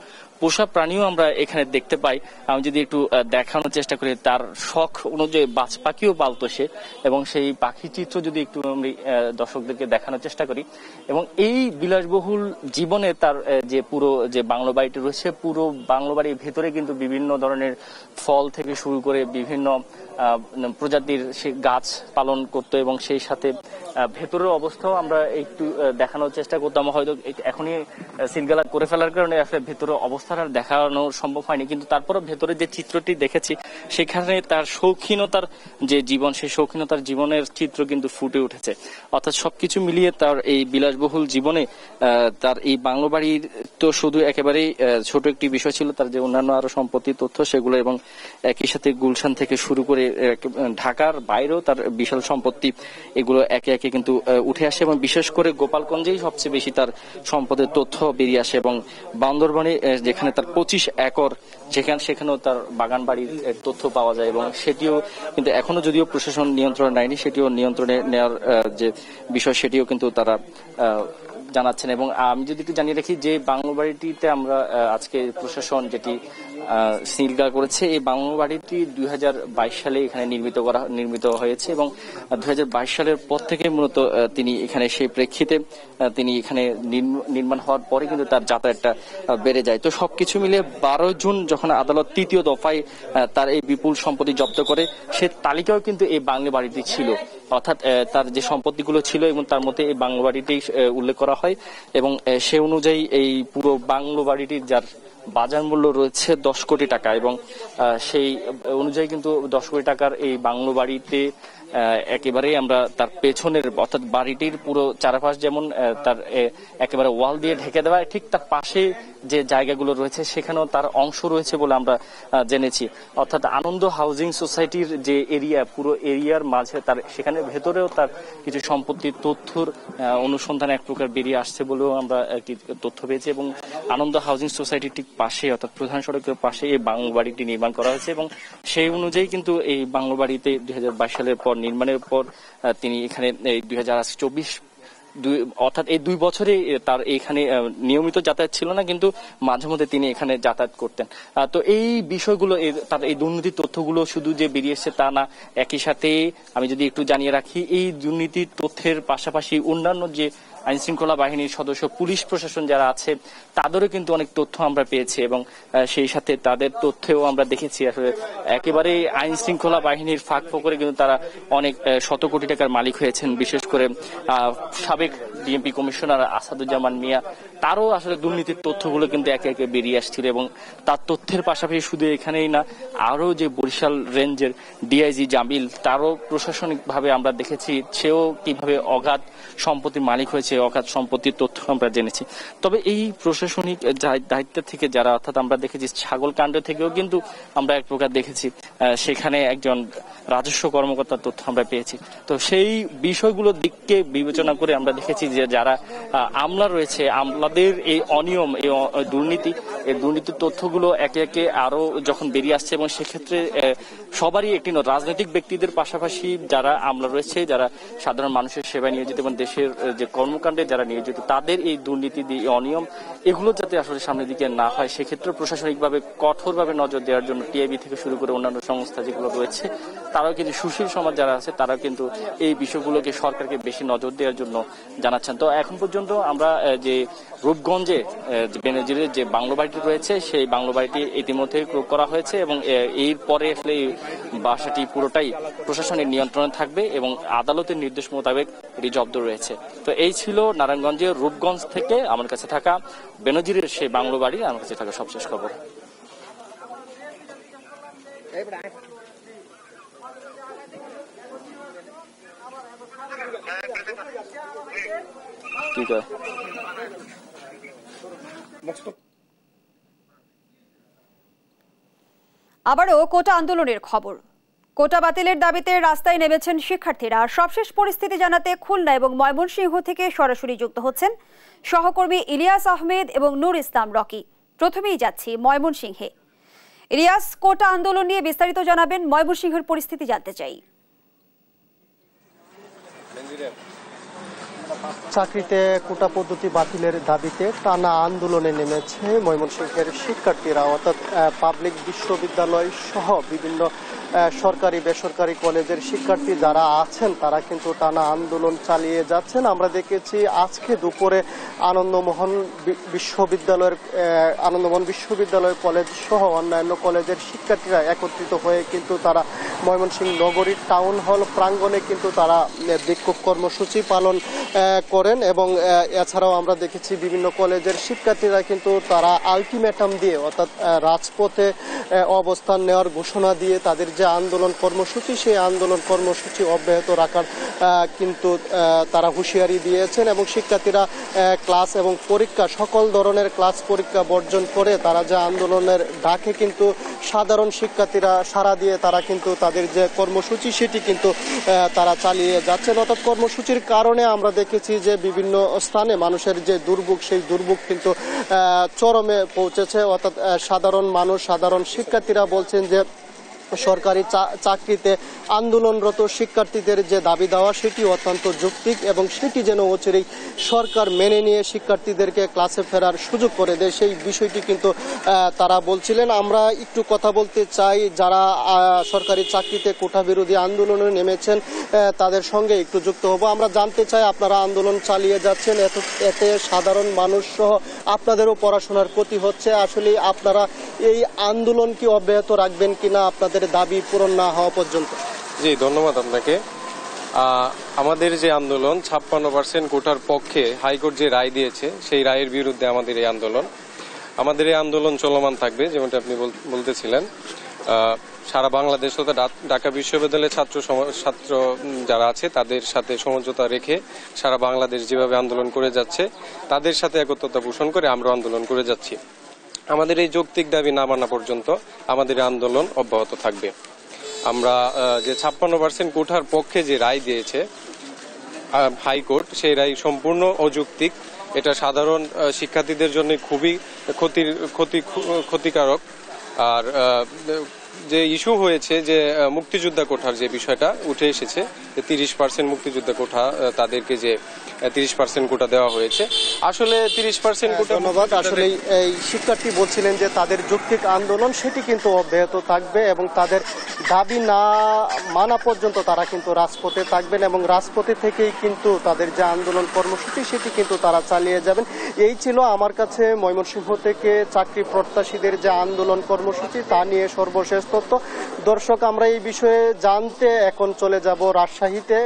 [SPEAKER 23] পোষা প্রাণীও আমরা এখানে দেখতে পাই। আমি যদি একটু দেখানোর চেষ্টা করি তার শখ অনুযায়ী বাজ পাখিও পালতো সে এবং সেই পাখি চিত্র যদি একটু আমি দর্শকদেরকে দেখানোর চেষ্টা করি এবং এই বিলাসবহুল জীবনে তার যে পুরো যে বাংলো বাড়িটি রয়েছে পুরো বাংলো বাড়ির ভেতরে কিন্তু বিভিন্ন ধরনের ফল থেকে শুরু করে বিভিন্ন প্রজাতির সে গাছ পালন করতো এবং সেই সাথে ভেতরের অবস্থাও আমরা একটু দেখানোর চেষ্টা করতাম হয়তো এখনই সিলগালা করে ফেলার কারণে আসলে ভেতরের অবস্থাটা দেখানো সম্ভব হয়নি কিন্তু তারপরে ভেতরে যে চিত্রটি দেখেছি সেখানে তার শৌখিনতার যে জীবন সেই শৌখিনতার জীবনের চিত্র কিন্তু ফুটে উঠেছে অর্থাৎ সবকিছু মিলিয়ে তার এই বিলাসবহুল জীবনে তার এই বাংলো বাড়ির তো শুধু একেবারেই ছোট একটি বিষয় ছিল তার যে অন্যান্য আরো সম্পত্তি তথ্য সেগুলো এবং একই সাথে গুলশান থেকে শুরু করে ঢাকার বাইরেও তার বিশাল সম্পত্তি এগুলো একে একে কিন্তু উঠে আসে এবং বিশেষ করে গোপালগঞ্জেই সবচেয়ে বেশি তার সম্পদের তথ্য বেরিয়ে আসে এবং বান্দরবানে যেখানে তার 25 একর সেখানেও তার বাগান বাড়ির তথ্য পাওয়া যায় এবং সেটিও কিন্তু এখনো যদিও প্রশাসন নিয়ন্ত্রণে নেয়নি সেটিও নিয়ন্ত্রণে নেওয়ার যে বিষয় সেটিও কিন্তু তারা জানাচ্ছেন এবং আমি যদি একটু জানিয়ে রাখি যে বাংলো বাড়িটিতে আমরা আজকে প্রশাসন যেটি সিলগালা করেছে এই বাংলো বাড়িটি 2022 সালে এখানে নির্মিত হয়েছে এবং 2022 সালের পর থেকে মূলত তিনি এখানে সেই প্রেক্ষিতে তিনি এখানে নির্মাণ হওয়ার পরে কিন্তু তার যাতায়াতটা বেড়ে যায়। তো সবকিছু মিলে 12 জুন যখন আদালত তৃতীয় দফায় তার এই বিপুল সম্পত্তি জব্দ করে সে তালিকাও কিন্তু এই বাংলো বাড়িটি ছিল অর্থাৎ তার যে সম্পত্তিগুলো ছিল এবং তার মধ্যে এই বাংলো বাড়িটি উল্লেখ করা হয় এবং সে অনুযায়ী এই পুরো বাংলো বাড়িটির যার বাজার মূল্য রয়েছে 10 কোটি টাকা এবং সেই অনুযায়ী কিন্তু 10 কোটি টাকার এই বাংলো বাড়িতে একেবারেই আমরা তার পেছনের অর্থাৎ বাড়িটির পুরো চারপাশ যেমন তার একেবারে ওয়াল দিয়ে ঢেকে দেওয়া, ঠিক তার পাশে যে জায়গাগুলো রয়েছে সেখানেও তার অংশ রয়েছে বলে আমরা জেনেছি। অর্থাৎ আনন্দ হাউজিং সোসাইটির যে এরিয়া, পুরো এরিয়ার মাঝে তার সেখানে ভেতরেও তার কিছু সম্পত্তির তথ্যর অনুসন্ধানে এক প্রকার বেরিয়ে আসছে বলেও আমরা একটি তথ্য পেয়েছি এবং আনন্দ হাউজিং সোসাইটির ঠিক পাশে অর্থাৎ প্রধান সড়কের পাশে এই বাংলো বাড়িটি নির্মাণ করা হয়েছে এবং সেই অনুযায়ী কিন্তু এই বাংলো বাড়িতে 2022 সালের পর নির্মাণের পর তিনি এখানে 2024 অর্থাৎ এই 2 বছরে তার এখানে নিয়মিত যাতায়াত ছিল না, কিন্তু মাঝে মধ্যে তিনি এখানে যাতায়াত করতেন। তো এই বিষয়গুলো তার এই দুর্নীতির তথ্যগুলো শুধু যে বেরিয়ে এসছে তা না, একই সাথে আমি যদি একটু জানিয়ে রাখি এই দুর্নীতির তথ্যের পাশাপাশি অন্যান্য যে আইন শৃঙ্খলা বাহিনীর সদস্য, পুলিশ প্রশাসন যারা আছে তাদেরও কিন্তু অনেক তথ্য আমরা পেয়েছি এবং সেই সাথে তাদের তথ্যেও আমরা দেখেছি আসলে একেবারে আইন শৃঙ্খলা বাহিনীর ফাঁক ফোকরে কিন্তু তারা অনেক শত কোটি টাকার মালিক হয়েছেন। বিশেষ করে সাবেক ডিএমপি কমিশনার আসাদুজ্জামান মিয়া, তারও আসলে দুর্নীতির তথ্যগুলো কিন্তু একে একে বেরিয়ে আসছিল এবং তার তথ্যের পাশাপাশি শুধু এখানেই না, আরও যে বরিশাল রেঞ্জের ডিআইজি জামিল, তারও প্রশাসনিকভাবে আমরা দেখেছি সেও কিভাবে অগাধ সম্পত্তির মালিক হয়েছে, অগাধ সম্পত্তির তথ্য আমরা জেনেছি। তবে এই প্রশাসনিক দায়িত্ব থেকে যারা, অর্থাৎ আমরা দেখেছি ছাগল কাণ্ড থেকেও কিন্তু আমরা এক প্রকার দেখেছি সেখানে একজন রাজস্ব কর্মকর্তার তথ্য আমরা পেয়েছি। তো সেই বিষয়গুলোর দিককে বিবেচনা করে আমরা দেখেছি যে যারা আমলা রয়েছে, আমলাদের এই অনিয়ম, এই দুর্নীতির তথ্যগুলো একে একে আরো যখন বেরিয়ে আসছে এবং সেক্ষেত্রে সবারই একটি রাজনৈতিক ব্যক্তিদের পাশাপাশি যারা আমলা রয়েছে, যারা সাধারণ মানুষের সেবায় নিয়োজিত এবং দেশের যে কর্মকাণ্ডে যারা নিয়োজিত, তাদের এই দুর্নীতি, এই অনিয়ম এগুলো যাতে আসলে সামনের দিকে না হয় সেক্ষেত্রে প্রশাসনিকভাবে কঠোরভাবে নজর দেওয়ার জন্য টিআইবি থেকে শুরু করে অন্যান্য সংস্থা যেগুলো রয়েছে তারাও কিন্তু, সুশীল সমাজ যারা আছে তারাও কিন্তু এই বিষয়গুলোকে সরকারকে বেশি নজর দেওয়ার জন্য জানাচ্ছেন। তো এখন পর্যন্ত আমরা যে রূপগঞ্জে বেনজিরের যে বাংলো বাড়িটি রয়েছে সেই বাংলো বাড়িটি ইতিমধ্যে ক্রয় করা হয়েছে এবং এর পরে আসলে এই বাসাটি পুরোটাই প্রশাসনের নিয়ন্ত্রণে থাকবে এবং আদালতের নির্দেশ মোতাবেক এটি জব্দ রয়েছে। তো এই ছিল নারায়ণগঞ্জের রূপগঞ্জ থেকে আমার কাছে থাকা বেনজিরের সেই বাংলো বাড়ি, আমার কাছে থাকা সবশেষ খবর। কি কয়
[SPEAKER 1] আবারও কোটা আন্দোলনের খবর। কোটা বাতিলের দাবিতে রাস্তায় নেমেছেন শিক্ষার্থীরা। সবশেষ পরিস্থিতি জানাতে খুলনা এবং ময়মনসিংহ থেকে সরাসরি যুক্ত হচ্ছেন সহকর্মী ইলিয়াস আহমেদ এবং নূর ইসলাম রকি। প্রথমেই যাচ্ছি ময়মনসিংহে। ইলিয়াস, কোটা আন্দোলন নিয়ে বিস্তারিত জানাবেন, ময়মনসিংহের পরিস্থিতি জানতে চাই।
[SPEAKER 9] চাকরিতে কোটা পদ্ধতি বাতিলের দাবিতে টানা আন্দোলনে নেমেছে ময়মনসিংহের শিক্ষার্থীরা, অর্থাৎ পাবলিক বিশ্ববিদ্যালয় সহ বিভিন্ন সরকারি বেসরকারি কলেজের শিক্ষার্থী যারা আছেন তারা কিন্তু টানা আন্দোলন চালিয়ে যাচ্ছেন। আমরা দেখেছি আজকে দুপুরে আনন্দমোহন বিশ্ববিদ্যালয় কলেজ সহ অন্যান্য কলেজের শিক্ষার্থীরা একত্রিত হয়ে কিন্তু তারা ময়মনসিংহ নগরীর টাউন হল প্রাঙ্গণে কিন্তু তারা বিক্ষোভ কর্মসূচি পালন করেন এবং এছাড়াও আমরা দেখেছি বিভিন্ন কলেজের শিক্ষার্থীরা কিন্তু তারা আলটিমেটাম দিয়ে, অর্থাৎ রাজপথে অবস্থান নেওয়ার ঘোষণা দিয়ে তাদের যে আন্দোলন কর্মসূচি সেই আন্দোলন কর্মসূচি অব্যাহত রাখার কিন্তু তারা হুঁশিয়ারি দিয়েছেন এবং শিক্ষার্থীরা ক্লাস এবং পরীক্ষা, সকল ধরনের ক্লাস পরীক্ষা বর্জন করে তারা যে আন্দোলনের ডাকে কিন্তু সাধারণ শিক্ষার্থীরা সাড়া দিয়ে তারা কিন্তু তাদের যে কর্মসূচি সেটি কিন্তু তারা চালিয়ে যাচ্ছেন। অর্থাৎ কর্মসূচির কারণে আমরা দেখেছি যে বিভিন্ন স্থানে মানুষের যে দুর্ভোগ, সেই দুর্ভোগ কিন্তু চরমে পৌঁছেছে। অর্থাৎ সাধারণ মানুষ, সাধারণ শিক্ষার্থীরা বলছেন যে সরকারি চাকরিতে আন্দোলনরত শিক্ষার্থীদের যে দাবি দেওয়া সেটি অত্যন্ত যৌক্তিক এবং সেটি যেন অচিরেই সরকার মেনে নিয়ে শিক্ষার্থীদেরকে ক্লাসে ফেরার সুযোগ করে দেয়, সেই বিষয়টি কিন্তু তারা বলছিলেন। আমরা একটু কথা বলতে চাই যারা সরকারি চাকরিতে কোটা বিরোধী আন্দোলনে নেমেছেন তাদের সঙ্গে একটু যুক্ত হব। আমরা জানতে চাই, আপনারা আন্দোলন চালিয়ে যাচ্ছেন, এতে সাধারণ মানুষ সহ আপনাদেরও পড়াশোনার ক্ষতি হচ্ছে, আসলে আপনারা এই আন্দোলন কি অব্যাহত রাখবেন কিনা আপনাদের দাবি পূরণ না হওয়া পর্যন্ত?
[SPEAKER 4] জি, ধন্যবাদ আপনাকে। আমাদের যে আন্দোলন 56% কোটার পক্ষে হাইকোর্ট যে রায় দিয়েছে সেই রায়ের বিরুদ্ধে আমাদের এই আন্দোলন। আমাদের এই আন্দোলন চলমান থাকবে, যেমনটা আপনি বলতেছিলেন। সারা বাংলাদেশ তথা ঢাকা বিশ্ববিদ্যালয়ের ছাত্র যারা আছে তাদের সাথে সমঝোতা রেখে সারা বাংলাদেশ যেভাবে আন্দোলন করে যাচ্ছে তাদের সাথে একত্রতা পোষণ করে আমরা আন্দোলন করে যাচ্ছি। আমাদের এই যৌক্তিক দাবি না মানা পর্যন্ত আমাদের আন্দোলন অব্যাহত থাকবে। আমরা যে 56% কোঠার পক্ষে যে রায় দিয়েছে হাইকোর্ট, সেই রায় সম্পূর্ণ অযৌক্তিক। এটা সাধারণ শিক্ষার্থীদের জন্য খুবই ক্ষতিকারক। আর যে ইস্যু হয়েছে যে মুক্তিযোদ্ধা কোঠার যে বিষয়টা উঠে এসেছে, যে 30% মুক্তিযোদ্ধা কোঠা, তাদেরকে যে 30% কোটা দেওয়া হয়েছে, আসলে 30% কোটা।
[SPEAKER 9] ধন্যবাদ। আসলে এই শিক্ষার্থী বলছিলেন যে তাদের যৌক্তিক আন্দোলন সেটি কিন্তু অব্যাহত থাকবে এবং তাদের দাবি না মানা পর্যন্ত তারা কিন্তু রাজপথে থাকবেন এবং রাজপথে থেকেই কিন্তু তাদের যে আন্দোলন কর্মসূচি সেটি কিন্তু তারা চালিয়ে যাবেন। এই ছিল আমার কাছে ময়মনসিংহ থেকে চাকরি প্রত্যাশীদের যে আন্দোলন কর্মসূচি তা নিয়ে সর্বশেষ তথ্য। দর্শক, আমরা এই বিষয়ে জানতে এখন চলে যাব রাজশাহীতে।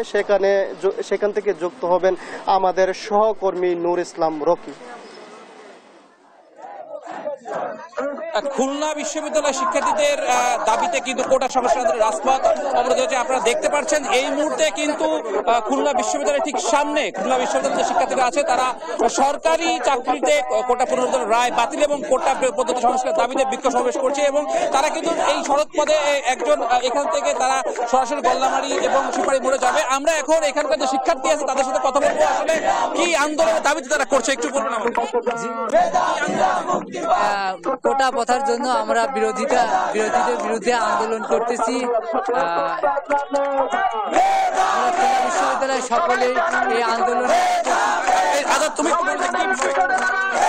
[SPEAKER 9] সেখান থেকে যুক্ত হবেন আমাদের সহকর্মী নূর ইসলাম রকি।
[SPEAKER 5] খুলনা বিশ্ববিদ্যালয় শিক্ষার্থীদের দাবিতে কিন্তু কোটা সংস্কারের রাজপথ অবরোধ হয়েছে। আপনারা দেখতে পাচ্ছেন এই মুহূর্তে কিন্তু খুলনা বিশ্ববিদ্যালয়ের ঠিক সামনে খুলনা বিশ্ববিদ্যালয়ের যে শিক্ষার্থীরা আছে তারা সরকারি চাকরিতে কোটা পুনরুদ্ধার রায় বাতিল এবং কোটা পদ্ধতি সংস্কারের দাবিতে বিক্ষোভ সমাবেশ করছে এবং তারা কিন্তু এই সড়ক পথে একজন এখান থেকে তারা সরাসরি গল্লামারি এবং সিপাড়ি মোড়ে যাবে। আমরা এখন এখানকার যে শিক্ষার্থী আছে তাদের সাথে কথা বলবো, আসলে কি আন্দোলনের দাবিতে তারা করছে একটু বলুন আমাকে।
[SPEAKER 6] কোটা প্রথার জন্য আমরা বিরোধীদের বিরুদ্ধে আন্দোলন করতেছি। বিশ্ববিদ্যালয়ের সকলে এই আন্দোলনে।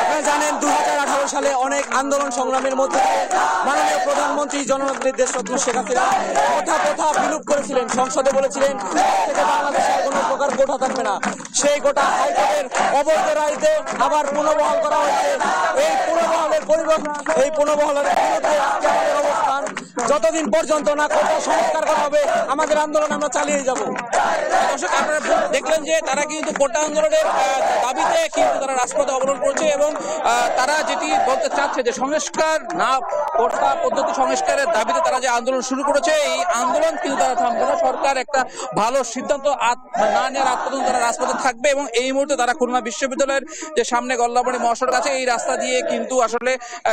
[SPEAKER 5] আপনারা জানেন 2018 সালে অনেক আন্দোলন সংগ্রামের মধ্যে মাননীয় প্রধানমন্ত্রী জননেত্রী দেশরত্ন শেখ হাসিনা কোটা বিলুপ করেছিলেন, সংসদে বলেছিলেন থেকে বাংলাদেশের কোনো প্রকার কোটা থাকবে না। সেই কোটা হাইকোর্টের অবৈধ রায়তে আবার পুনর্বহাল করা হয়েছে। এই পুনর্বহালের বিরুদ্ধে আমাদের অবস্থান। যতদিন পর্যন্ত না কোটা সংস্কার করা হবে আমাদের আন্দোলন আমরা চালিয়ে যাব। দর্শক, আপনারা দেখলেন যে তারা কিন্তু কোটা আন্দোলনের দাবিতে কিন্তু তারা রাজপথে অবরোধ করছে এবং তারা যেটি বলতে চাচ্ছে যে সংস্কার না, কোটা পদ্ধতি সংস্কারের দাবিতে তারা যে আন্দোলন শুরু করেছে এই আন্দোলন কিন্তু তারা থামবে না। সরকার একটা ভালো সিদ্ধান্ত না নেওয়ার আগ পর্যন্ত তারা রাজপথে থাকবে এবং এই মুহূর্তে তারা খুলনা বিশ্ববিদ্যালয়ের যে সামনে গল্লামারি মহাসড়ক আছে এই রাস্তা দিয়ে কিন্তু আসলে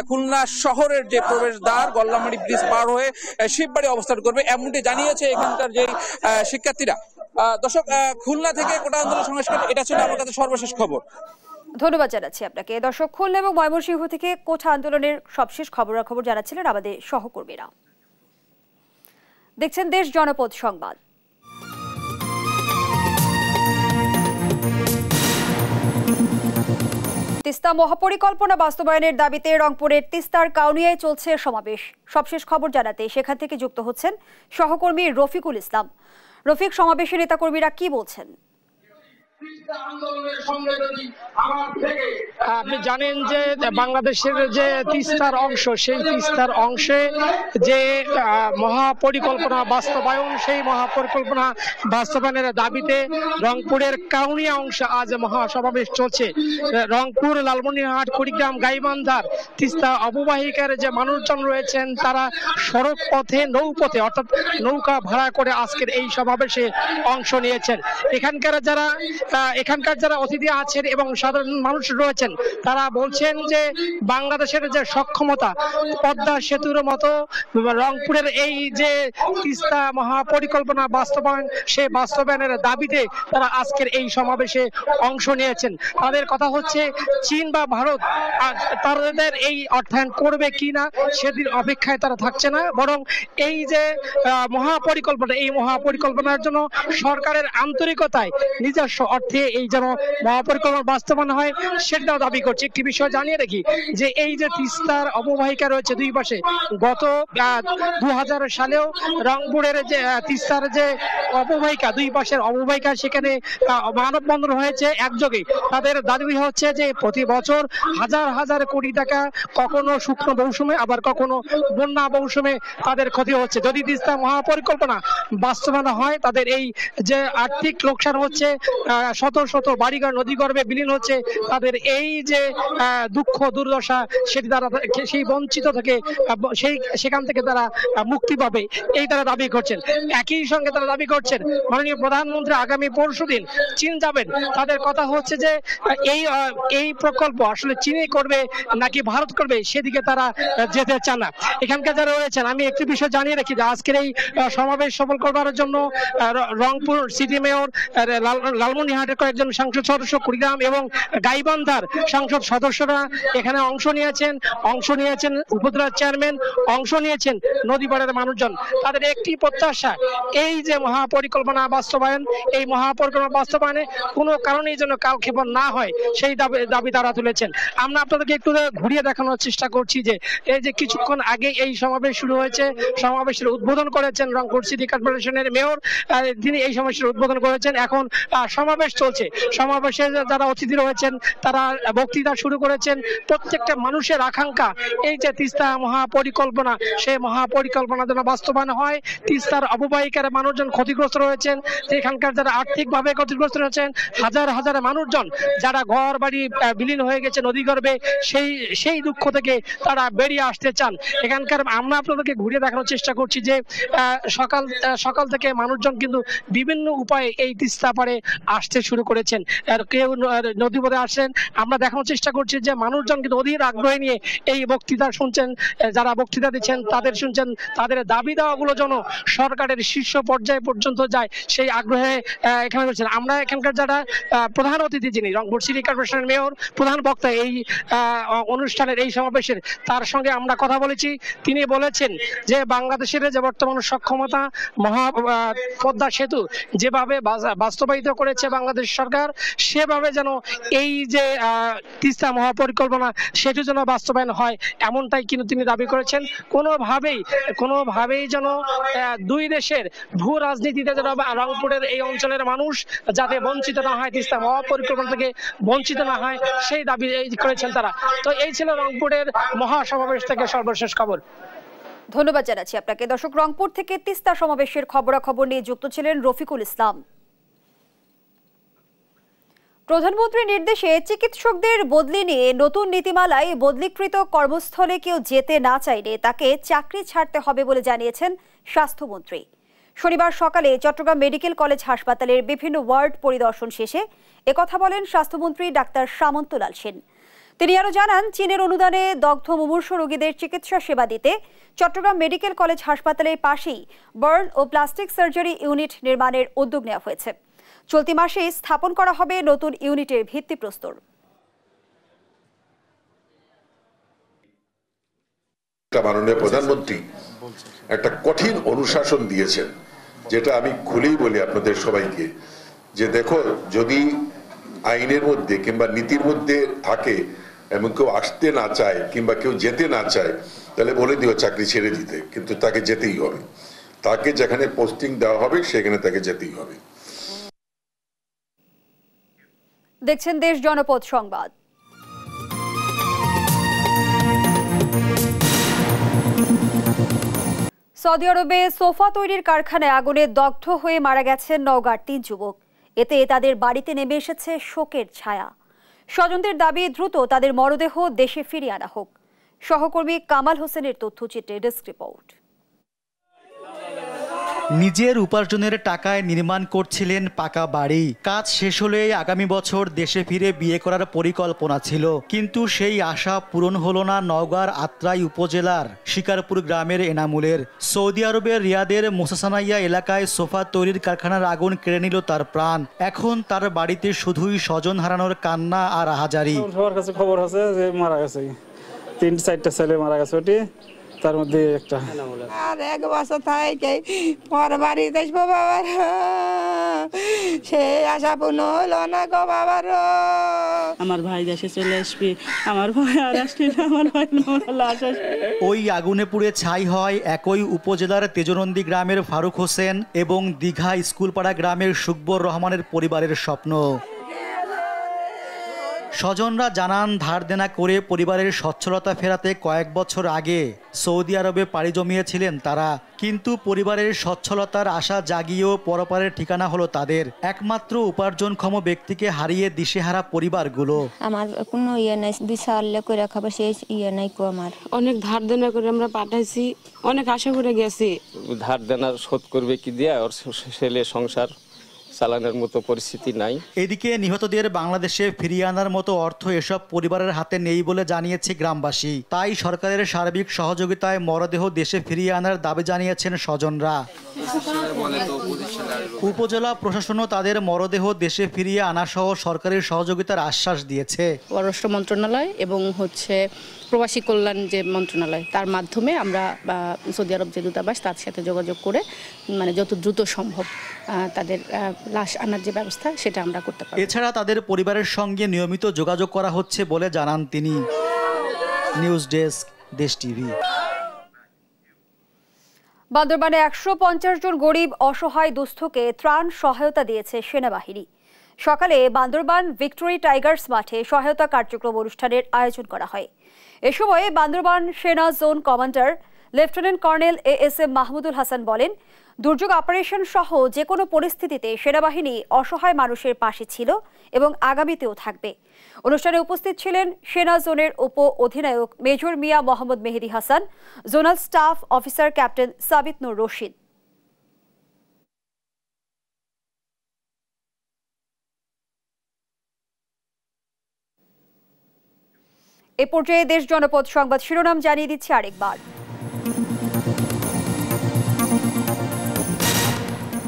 [SPEAKER 5] খুলনা শহরের যে প্রবেশদ্বার গল্লামারি ব্রিজ পার হয়ে শিববাড়ি অবস্থান করবে, এমনটি জানিয়েছে এখানকার যে শিক্ষার্থীরা। দর্শক, খুলনা থেকে কোটা আন্দোলন সংস্কার, এটা ছিল আমার কাছে সর্বশেষ খবর।
[SPEAKER 1] ধন্যবাদ জানাচ্ছি আপনাকে। দর্শক, খুলনা এবং ময়মনসিংহ থেকে কোটা আন্দোলনের সবশেষ খবরাখবর জানাচ্ছিলেন আমাদের সহকর্মীরা। দেখছেন দেশ জনপদ সংবাদ। তিস্তা মহাপরিকল্পনা বাস্তবায়নের দাবিতে রংপুরের তিস্তার কাউনিয়ায় চলছে সমাবেশ। সবশেষ খবর জানাতে সেখান থেকে যুক্ত হচ্ছেন সহকর্মী রফিকুল ইসলাম। রফিক, সমাবেশের নেতাকর্মীরা কি বলছেন?
[SPEAKER 7] আপনি জানেন যে বাংলাদেশের যে তিস্তার অংশ, সেই তিস্তার অংশে যে মহাপরিকল্পনা বাস্তবায়ন, সেই মহাপরিকল্পনা বাস্তবায়নের দাবিতে রংপুরের কাউনিয়া অংশে আজ মহাসমাবেশ চলছে। রংপুর, লালমনিরহাট, কুড়িগ্রাম, গাইবান্ধার তিস্তা অববাহিকার যে মানুষজন রয়েছেন তারা সড়ক পথে, নৌপথে অর্থাৎ নৌকা ভাড়া করে আজকের এই সমাবেশে অংশ নিয়েছেন। এখানকার যারা অতিথি আছেন এবং সাধারণ মানুষ রয়েছেন তারা বলছেন যে বাংলাদেশের যে সক্ষমতা, পদ্মা সেতুর মতো রংপুরের এই যে তিস্তা মহাপরিকল্পনা বাস্তবায়ন, সেই বাস্তবায়নের দাবিতে তারা আজকের এই সমাবেশে অংশ নিয়েছেন। তাদের কথা হচ্ছে চীন বা ভারত তাদের এই অর্থায়ন করবে কিনা সেদিন অপেক্ষায় তারা থাকছে না, বরং এই যে মহাপরিকল্পনা, এই মহাপরিকল্পনার জন্য সরকারের আন্তরিকতায় নিজস্ব অর্থে এই যেন মহাপরিকল্পনা বাস্তবায়ন হয় সেটাও দাবি করছে। একটি বিষয় জানিয়ে রাখি যে এই যে তিস্তার অববাহিকা রয়েছে দুই পাশে, গত 2000 সালেও রংপুরের যে তিস্তার যে অববাহিকা, দুই পাশের অববাহিকা, সেখানে মানববন্ধন হয়েছে একযোগে। তাদের দাবি হচ্ছে যে প্রতি বছর হাজার হাজার কোটি টাকা, কখনো শুকনো মৌসুমে আবার কখনো বন্যা মৌসুমে তাদের ক্ষতি হচ্ছে। যদি তিস্তা মহাপরিকল্পনা বাস্তবায়ন হয় তাদের এই যে আর্থিক লোকসান হচ্ছে শত শত বাড়িঘর নদীগর্ভে বিলীন হচ্ছে, তাদের এই যে দুঃখ দুর্দশা সেটি তারা সেই বঞ্চিত থেকে সেখান থেকে তারা মুক্তি পাবে, এই তারা দাবি করছেন। একই সঙ্গে তারা দাবি করছেন মাননীয় প্রধানমন্ত্রী আগামী পরশুদিন চীন যাবেন। তাদের কথা হচ্ছে যে এই প্রকল্প আসলে চীনই করবে নাকি ভারত করবে সেদিকে তারা যেতে চান না। এখানকার যারা রয়েছেন, আমি একটি বিষয় জানিয়ে রাখি যে আজকের এই সমাবেশ সফল করবার জন্য রংপুর সিটি মেয়র, লালমনিরহাটের কয়েকজন সংসদ সদস্য, কুড়িগ্রাম এবং গাইবান্ধার সংসদ সদস্যরা এখানে অংশ নিয়েছেন উপজেলার চেয়ারম্যান, অংশ নিয়েছেন নদীপাড়ের মানুষজন। তাদের একটি প্রত্যাশা, এই যে মহাপরিকল্পনা বাস্তবায়ন, এই মহাপরিকল্পনা বাস্তবায়নে কোনো কারণেই যেন কালক্ষেপণ না হয় সেই দাবি তারা তুলেছেন। আমরা আপনাদেরকে একটু ঘুরিয়ে দেখানোর চেষ্টা করছি যে এই যে কিছুক্ষণ আগে এই সমাবেশ শুরু হয়েছে, সমাবেশের উদ্বোধন করেছেন রংপুর সিটি কর্পোরেশনের মেয়র, তিনি এই সমাবেশের উদ্বোধন করেছেন। এখন সমাবেশ চলছে, সমাবেশে যারা অতিথি রয়েছেন তারা বক্তৃতা শুরু করেছেন। প্রত্যেকটা মানুষের আকাঙ্ক্ষা এই যে তিস্তা মহাপরিকল্পনা, সেই মহাপরিকল্পনা যেন বাস্তবায়ন হয়। তিস্তার অববাহিকার মানুষজন ক্ষতিগ্রস্ত রয়েছেন, এখানকার যারা আর্থিকভাবে ক্ষতিগ্রস্ত রয়েছেন, হাজার হাজার মানুষজন যারা ঘর বাড়ি বিলীন হয়ে গেছে নদীগর্ভে, সেই দুঃখ থেকে তারা বেরিয়ে আসতে চান। এখানকার আমরা আপনাদেরকে ঘুরিয়ে দেখানোর চেষ্টা করছি যে সকাল থেকে মানুষজন কিন্তু বিভিন্ন উপায়ে এই তিস্তা পাড়ে আসতে শুরু করেছেন। কেউ নদীপথে আসেন, আমরা দেখানোর চেষ্টা করছি যে মানুষজন কিন্তু অধীর আগ্রহ নিয়ে এই বক্তৃতা শুনছেন, যারা বক্তৃতা দিচ্ছেন তাদের শুনছেন, তাদের দাবি দেওয়াগুলো যেন সরকারের শীর্ষ পর্যায়ে পর্যন্ত যায় সেই আগ্রহে এখানে রয়েছেন। আমরা এখানকার যারা প্রধান অতিথি, যিনি রংপুর সিটি কর্পোরেশনের মেয়র, প্রধান বক্তা এই অনুষ্ঠানের এই সমাবেশের, তার সঙ্গে আমরা কথা বলেছি। তিনি বলেছেন যে বাংলাদেশের যে বর্তমান সক্ষমতা, পদ্মা সেতু যেভাবে বাস্তবায়িত করেছে বাংলাদেশ সরকার, সেভাবে যেন এই যে তিস্তা মহাপরিকল্পনা সেটি যেন বাস্তবায়ন হয়, এমনটাই কিন্তু তিনি দাবি করেছেন। কোনোভাবেই যেন দুই দেশের ভূ রাজনীতিতে যেন রংপুরের এই অঞ্চলের মানুষ যাতে বঞ্চিত না হয়, তিস্তা মহাপরিকল্পনা থেকে বঞ্চিত না হয়, সেই দাবি করেছেন তারা। তো এই ছিল রংপুরের মহাসমাবেশ থেকে সর্বশেষ খবর।
[SPEAKER 1] ধন্যবাদ জানাচ্ছি আপনাকে। দর্শক, রংপুর থেকে তিস্তা সমাবেশের খবরাখবর নিয়ে যুক্ত ছিলেন রফিকুল ইসলাম। প্রধানমন্ত্রীর নির্দেশে চিকিৎসকদের বদলি নিয়ে নতুন নীতিমালায় বদলিকৃত কর্মস্থলে কেউ যেতে না চাইলে তাকে চাকরি ছাড়তে হবে বলে জানিয়েছেন স্বাস্থ্যমন্ত্রী। শনিবার সকালে চট্টগ্রাম মেডিকেল কলেজ হাসপাতালের বিভিন্ন ওয়ার্ড পরিদর্শন শেষে একথা বলেন স্বাস্থ্যমন্ত্রী ডাক্তার সামন্তলাল সেন। তিনি আরও জানান, চীনের অনুদানে দগ্ধ মুমূর্ষু রোগীদের চিকিৎসা সেবা দিতে চট্টগ্রাম মেডিকেল কলেজ হাসপাতালের পাশেই বার্ন ও প্লাস্টিক সার্জারি ইউনিট নির্মাণের উদ্যোগ নেওয়া হয়েছে। চলতি মাসে স্থাপন করা হবে নতুন ইউনিটের ভিত্তিপ্রস্তর।
[SPEAKER 3] মাননীয় প্রধানমন্ত্রী একটা কঠিন অনুশাসন দিয়েছেন, যেটা আমি খুলেই বলি আপনাদের সবাইকে, যে দেখো, যদি আইনের মধ্যে কিংবা নীতির মধ্যে থাকে এবং কেউ আসতে না চায় কিংবা কেউ যেতে না চায়, তাহলে বলে দিও চাকরি ছেড়ে দিতে, কিন্তু তাকে যেতেই হবে। তাকে যেখানে পোস্টিং দেওয়া হবে সেখানে তাকে যেতেই হবে।
[SPEAKER 1] দেখছেন দেশ জনপদ সংবাদ। সৌদি আরবে সোফা তৈরির কারখানায় আগুনে দগ্ধ হয়ে মারা গেছেন নওগাঁর 3 যুবক। এতে তাদের বাড়িতে নেমে এসেছে শোকের ছায়া। স্বজনদের দাবি দ্রুত তাদের মরদেহ দেশে ফিরিয়ে আনা হোক। সহকর্মী কামাল হোসেনের তথ্যচিত্রে ডেস্ক রিপোর্ট।
[SPEAKER 8] নিজের উপার্জনের টাকায় নির্মাণ করছিলেন পাকা বাড়ি। কাজ শেষ হলে আগামী বছর দেশে ফিরে বিয়ে করার পরিকল্পনা ছিল, কিন্তু সেই আশা পূরণ হলো না নওগাঁর আত্রাই উপজেলার শিকারপুর গ্রামের এনামুলের। সৌদি আরবের রিয়াদের মোসাসানাইয়া এলাকায় সোফা তৈরির কারখানার আগুন কেড়ে নিল তার প্রাণ। এখন তার বাড়িতে শুধুই স্বজন হারানোর কান্না আর আহাজারি।
[SPEAKER 10] সবার কাছে খবর আছে যে মারা গেছে, 3-4টা ছেলে মারা গেছে, ওটি তার মধ্যে একটা।
[SPEAKER 24] আর 1 বছর থাকে পর বাড়ি দেখবো বাবার, সে আশা পূর্ণ হলো না গো বাবার।
[SPEAKER 25] আমার ভাই দেশে চলে আসবে, আমার ভাই আর আসলে না, আমার ভাই লাশ আসবে।
[SPEAKER 8] ওই আগুনে পুড়ে ছাই হয় একই উপজেলার তেজনন্দী গ্রামের ফারুক হোসেন এবং দীঘা স্কুলপাড়া গ্রামের সুকবর রহমানের পরিবারের স্বপ্ন। স্বজনরা জানান, ধার দেনা করে পরিবারের সচ্ছলতা ফেরাতে কয়েক বছর আগে সৌদি আরবে পাড়ি জমিয়েছিলেন তারা। কিন্তু পরিবারের সচ্ছলতার আশা জাগিয়েও পরপারের ঠিকানা হলো তাদের। একমাত্র উপার্জনক্ষম ব্যক্তিকে হারিয়ে দিশেহারা পরিবারগুলো।
[SPEAKER 2] আমার কোনো নাই, বিশাল করে খাবার সেই নাই কো আমার।
[SPEAKER 25] অনেক ধার দেনা করে আমরা পাঠাইছি, অনেক আশা করে গেছি।
[SPEAKER 11] ধার দেনা শোধ করবে কি দিয়ে, ওর ছেলে সংসার চালানোর মতো পরিস্থিতি নাই।
[SPEAKER 8] এদিকে নিহতদের বাংলাদেশে ফিরিয়ে আনার মতো অর্থ এসব পরিবারের হাতে নেই বলে জানিয়েছে গ্রামবাসী। তাই সরকারের সার্বিক সহযোগিতায় মরদেহ দেশে ফিরিয়ে আনার দাবি জানিয়েছেন স্বজনরা। উপজেলা প্রশাসনও তাদের মরদেহ দেশে ফিরিয়ে আনা সহ সরকারের সহযোগিতার আশ্বাস দিয়েছে।
[SPEAKER 12] পররাষ্ট্র মন্ত্রণালয় এবং প্রবাসী কল্যাণ যে মন্ত্রণালয়, তার মাধ্যমে আমরা সৌদি আরব যে দূতাবাস তার সাথে যোগাযোগ করে যত দ্রুত সম্ভব তাদের লাশ আনার যে ব্যবস্থা সেটা আমরা করতে পারি।
[SPEAKER 8] এছাড়া তাদের পরিবারের সঙ্গে নিয়মিত যোগাযোগ করা হচ্ছে বলে জানান তিনি। নিউজ ডেস্ক, দেশ টিভি।
[SPEAKER 1] বান্দরবানে ১৫০ জন গরিব অসহায় দুস্থকে ত্রাণ সহায়তা দিয়েছে সেনাবাহিনী। সকালে বান্দরবান ভিক্টোরি টাইগার্স মাঠে সহায়তা কার্যক্রম অনুষ্ঠানের আয়োজন করা হয়। এ সময় বান্দরবান সেনা zone commander lieutenant colonel ASM Mahmudul Hasan বলেন, দুর্যোগ অপারেশন সহ যে কোনো পরিস্থিতিতে সেনাবাহিনী অসহায় মানুষের পাশে ছিল এবং আগামীতেও থাকবে। অনুষ্ঠানে উপস্থিত ছিলেন সেনা জোনের উপ অধিনায়ক major Mia Mohammad Mehedi Hasan, zonal staff officer captain Sabit Nur Rashid. এ পর্যায়ে দেশ জনপদ সংবাদ শিরোনাম জানিয়ে দিচ্ছি আরেকবার।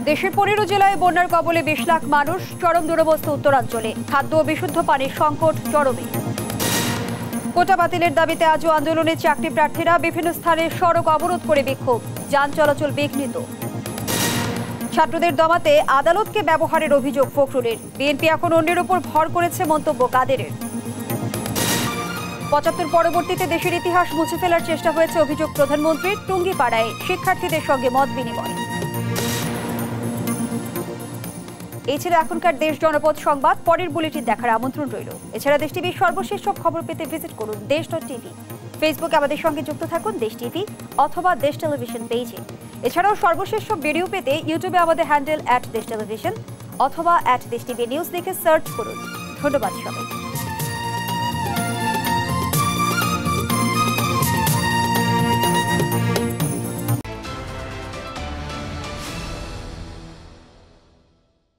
[SPEAKER 1] দেশের 15 জেলায় বন্যার কবলে 20 লাখ মানুষ, চরম দুরবস্থা উত্তরাঞ্চলে, খাদ্য ও বিশুদ্ধ পানির সংকট চরমে। কোটা বাতিলের দাবিতে আজও আন্দোলনে চাকরি প্রার্থীরা, বিভিন্ন স্থানে সড়ক অবরোধ করে বিক্ষোভ, যান চলাচল বিঘ্নিত। ছাত্রদের দমাতে আদালতকে ব্যবহারের অভিযোগ ফখরুলের, বিএনপি এখন অন্যের উপর ভর করেছে মন্তব্য কাদেরের। ৭৫ পরবর্তীতে দেশের ইতিহাস মুছে ফেলার চেষ্টা হয়েছে অভিযোগ প্রধানমন্ত্রীর, টুঙ্গিপাড়ায় শিক্ষার্থীদের সঙ্গে মত বিনিময়। এই ছিল এখনকার দেশ জনপদ সংবাদ। পরের বুলেটিন দেখার আমন্ত্রণ রইল। এছাড়া দেশ টিভির সর্বশেষ সব খবর পেতে ভিজিট করুন দেশ.টিভি। ফেসবুকে আমাদের সঙ্গে যুক্ত থাকুন দেশ টিভি অথবা দেশ টেলিভিশন পেজে। এছাড়াও সর্বশেষ সব ভিডিও পেতে ইউটিউবে আমাদের হ্যান্ডেল @দেশ টেলিভিশন অথবা @দেশ টিভি নিউজ লিখে সার্চ করুন। ধন্যবাদ সবাই।